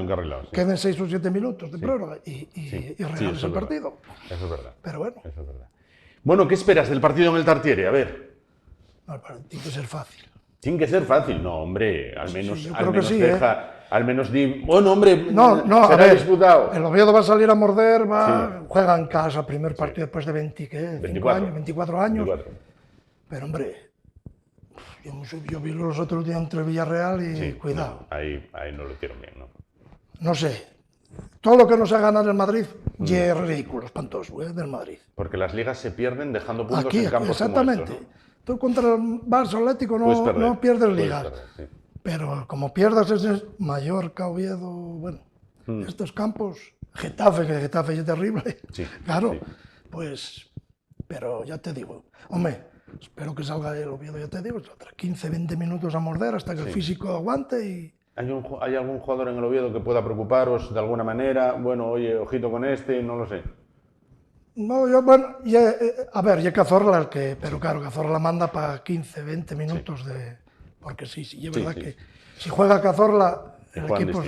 queden 6 o 7 minutos de prórroga y regalas el partido. Eso es verdad. Pero bueno. Eso es verdad. Bueno, ¿qué esperas del partido en el Tartiere? A ver. Tiene que ser fácil. Tiene que ser fácil, no, hombre, al menos deja, al menos di, bueno, hombre, no, será disputado. El Oviedo va a salir a morder, juega en casa, primer partido después de 24 años. Pero hombre, yo vi los otros días entre Villarreal y cuidado. No, ahí no lo hicieron bien, ¿no? No sé, todo lo que nos ha ganado el Madrid ya es ridículo, espantoso, del Madrid. Porque las ligas se pierden dejando puntos aquí, en campos exactamente. Como estos, ¿no? Tú contra el Barça Atlético no pierdes liga, pero como pierdas ese Mallorca, Oviedo, bueno, estos campos, Getafe, que Getafe es terrible, claro, pues, pero ya te digo, hombre, espero que salga el Oviedo, ya te digo, 15, 20 minutos a morder hasta que el físico aguante y... ¿Hay algún jugador en el Oviedo que pueda preocuparos de alguna manera? Bueno, oye, ojito con este, no lo sé. No, a ver, ya Cazorla, pero claro, Cazorla manda para 15, 20 minutos porque es verdad que si juega Cazorla, el equipo...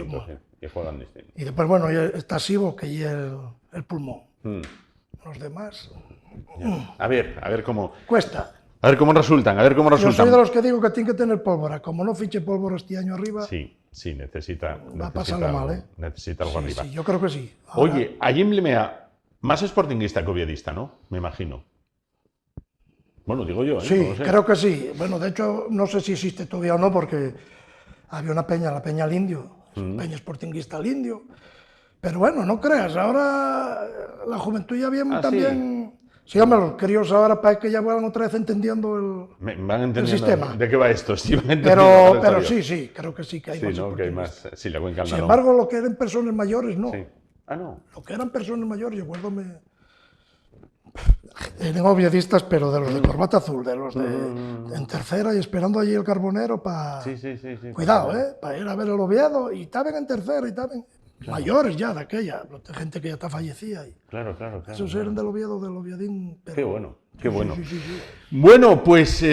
Y juegan distinto. Y después, bueno, está Sibo, que y el pulmón. Los demás... A ver cómo... Cuesta. A ver cómo resultan, a ver cómo Yo resultan. soy de los que digo que tiene que tener pólvora. Como no fiche pólvora este año arriba, Sí, necesita... va a pasarlo mal, ¿eh? Necesita algo sí, arriba. sí, yo creo que sí. Ahora, Oye, allí en Blimea, más sportinguista que oviedista, ¿no? Me imagino. Bueno, digo yo, ¿eh? sí, No lo sé. creo que sí. Bueno, de hecho, no sé si existe todavía o no, porque había una peña, la Peña al Indio, Peña Sportinguista al Indio. Pero bueno, no creas, ahora la juventud ya bien ¿Ah, también... Sí, hombre, los críos ahora parece que ya vuelan otra vez entendiendo Van entendiendo sistema. de qué va esto. Sí, van entendiendo la Pero historia. sí, creo que sí, que hay Sí, más ¿no? Que hay oportunistas. más... Sí, la cuenca del Sin Nalón. embargo, lo que eran personas mayores, no. Sí. Ah, no. Lo que eran personas mayores, yo acuérdome... Eran oviedistas, pero de los de corbata azul, de los de en tercera y esperando allí el carbonero para... Sí. Cuidado, para ir a ver el Oviedo, y estaban en tercera, y estaban mayores ya de aquella, gente que ya está fallecida. Y Claro. esos eran del Oviedo, del Oviedín. Pero... Qué bueno, qué bueno. Sí. Bueno, pues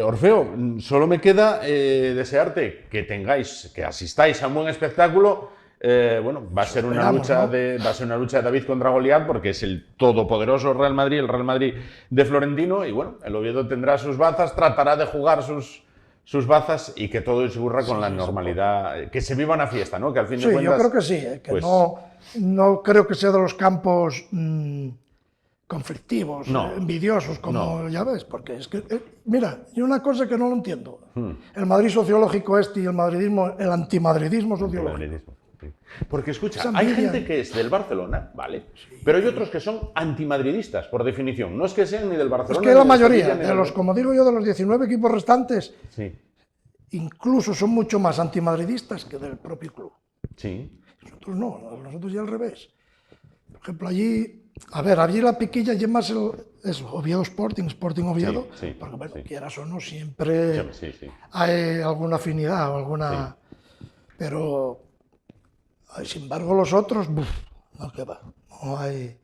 Orfeo, solo me queda desearte que asistáis a un buen espectáculo. Bueno, va a ser una esperamos, lucha ¿no? va a ser una lucha de David contra Goliat, porque es el todopoderoso Real Madrid, el Real Madrid de Florentino, y bueno, el Oviedo tendrá sus bazas, tratará de jugar sus bazas y que todo discurra con la normalidad, que se viva una fiesta, ¿no? Que al fin de Sí, cuentas... yo creo que sí, que pues, no creo que sea de los campos conflictivos, No. envidiosos, como ya ves, porque es que, mira, y una cosa que no lo entiendo, Hmm. el Madrid sociológico y el madridismo, el antimadridismo sociológico. Madridismo, sí. Porque escucha, Esa hay envidia. gente que es del Barcelona, ¿vale? Pero hay otros que son antimadridistas, por definición. No es que sean ni del Es Barcelona que ni la del mayoría, Sevilla, ni de del- los, como digo yo, de los 19 equipos restantes, Sí, incluso son mucho más antimadridistas que del propio club. sí. Nosotros no, nosotros ya al revés. Por ejemplo, allí, a ver, allí la piquilla y es más eso, Oviedo Sporting Oviedo, Sí, porque bueno, sí. quieras o no, siempre Sí. hay alguna afinidad o alguna... Pero, sin embargo, los otros, no, que va, no hay...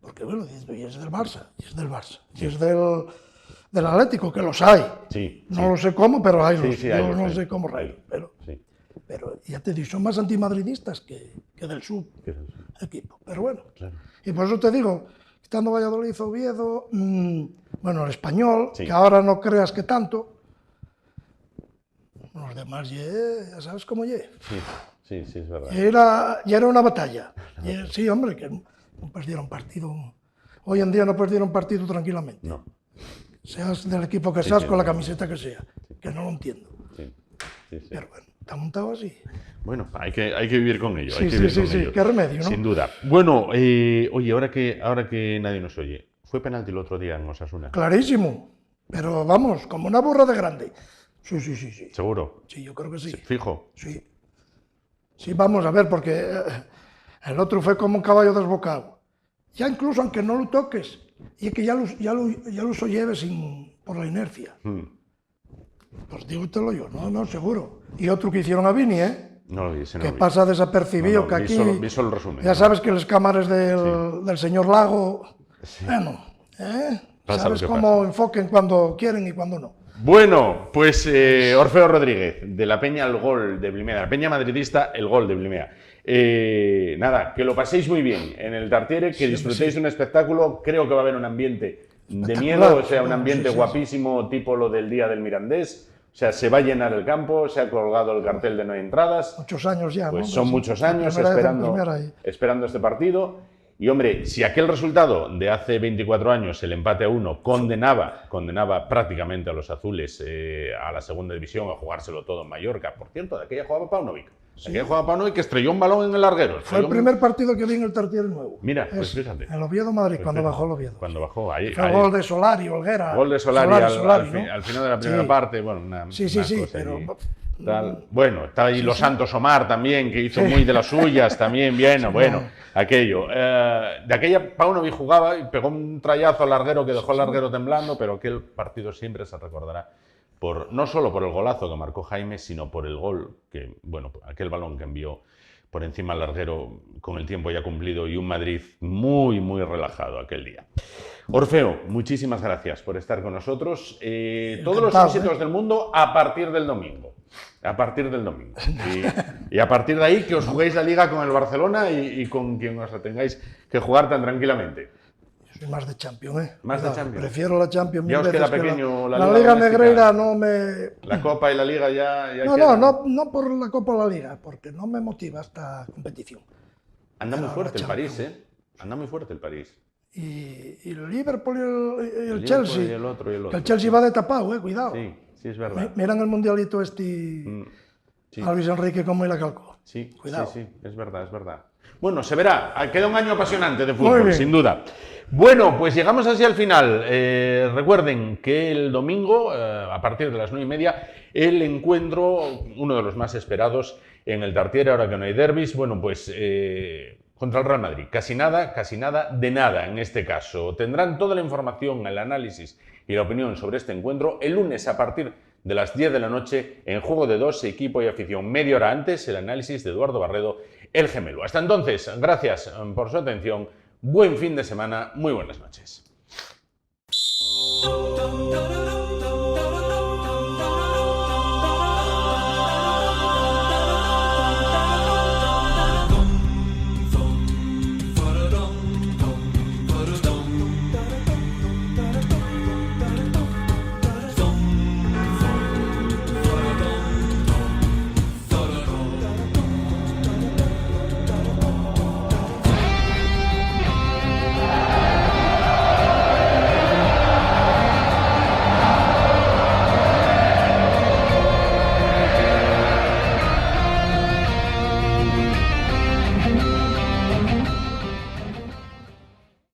Porque bueno, y es del Barça, y es del Barça, y es del Atlético, que los hay. Sí, No lo sé cómo, pero hay los. sí, Yo hay los, no hay. sé cómo Hay. rayo, Sí. pero ya te digo, son más antimadridistas que del sub equipo. Pero bueno, Claro. y por eso te digo, estando Valladolid, Oviedo, bueno, el Español, Sí. que ahora no creas que tanto, los demás ya sabes cómo ya. Sí, es verdad. Ya era una batalla. Sí, hombre, que no perdieron partido. Hoy en día no perdieron partido tranquilamente. No. Seas del equipo que seas, sí, con la sí. camiseta que sea, que no lo entiendo. Sí. Pero bueno, está montado así. Bueno, hay que vivir con ello. Sí, hay que vivir sí, con sí, ello. qué remedio, ¿no? Sin duda. Bueno, oye, ahora que nadie nos oye, fue penalti el otro día en Osasuna. Clarísimo. Pero vamos, como una burra de grande. Sí. ¿Seguro? Sí, yo creo que sí. Fijo. Sí. Sí, vamos a ver, porque el otro fue como un caballo desbocado. Ya incluso aunque no lo toques, y que ya lo lleves por la inercia. Pues dígotelo yo, no, seguro. Y otro que hicieron a Vini, No lo vi, ese no que lo vi. pasa desapercibido, No, que vi aquí... vi solo el resumen. Ya sabes que las cámaras del señor Lago, bueno, Pasa sabes lo que cómo enfoquen cuando quieren y cuando no. Bueno, pues Orfeo Rodríguez, de la Peña el gol de Blimea, de la Peña madridista el gol de Blimea. Nada, que lo paséis muy bien en el Tartiere, que disfrutéis de un espectáculo. Creo que va a haber un ambiente de miedo, o sea, un ambiente sí. guapísimo, tipo lo del día del Mirandés. O sea, se va a llenar el campo, se ha colgado el cartel de no hay entradas. Muchos años ya, Pues ¿no? son muchos años La primera esperando, y- esperando este partido. Y hombre, si aquel resultado de hace 24 años, el empate a 1, condenaba prácticamente a los azules a la segunda división, a jugárselo todo en Mallorca. Por cierto, de aquella jugaba Paunovic. De aquella jugaba Paunovic, que estrelló un balón en el larguero. Fue el primer partido que vi en el Tartiere nuevo. Mira, pues Es fíjate. El Oviedo-Madrid, Pues cuando fíjate, bajó el Oviedo. Cuando bajó, ahí. Fue el gol de Solari, Olguera. Gol de Solari, ¿no? al final de la primera Sí. parte. Bueno, una Sí, una sí, cosa pero... ahí. Tal. Bueno, está ahí Los Santos Omar también, que hizo muy de las suyas también, bien, bueno, aquello. De aquella Paunovic jugaba y pegó un trayazo al larguero que dejó al larguero temblando, pero aquel partido siempre se recordará no solo por el golazo que marcó Jaime, sino por el gol, aquel balón que envió por encima al larguero con el tiempo ya cumplido y un Madrid muy, muy relajado aquel día. Orfeo, muchísimas gracias por estar con nosotros. Todos los éxitos del mundo a partir del domingo. A partir del domingo. Y a partir de ahí que os juguéis la Liga con el Barcelona y con quien os la tengáis que jugar tan tranquilamente. Yo soy más de Champions, ¿eh? Más Cuidado, de Champions. Prefiero la Champions Ya mil os queda veces que pequeño la la Liga Liga doméstica. Negreira no me... La Copa y la Liga ya No, quedan. no por la Copa o la Liga, porque no me motiva esta competición. Anda muy Pero fuerte la el París, Champions. ¿eh? Anda muy fuerte el París. Y el Liverpool y el Liverpool Chelsea. y el otro, y el Que otro. el Chelsea va de tapado, cuidado. Sí, sí, es verdad. Miran el mundialito este Sí. a Luis Enrique como la calcó. Sí, Cuidado. sí, es verdad, es verdad. Bueno, se verá. Queda un año apasionante de Muy fútbol, bien. sin duda. Bueno, pues llegamos así al final. Recuerden que el domingo, a partir de las 9:30, el encuentro, uno de los más esperados en el Tartiere, ahora que no hay derbis, bueno, pues contra el Real Madrid. Casi nada de nada en este caso. Tendrán toda la información, el análisis y la opinión sobre este encuentro el lunes a partir de las 10 de la noche en Juego de Dos, equipo y afición. Media hora antes, el análisis de Eduardo Barredo, el gemelo. Hasta entonces, gracias por su atención, buen fin de semana, muy buenas noches.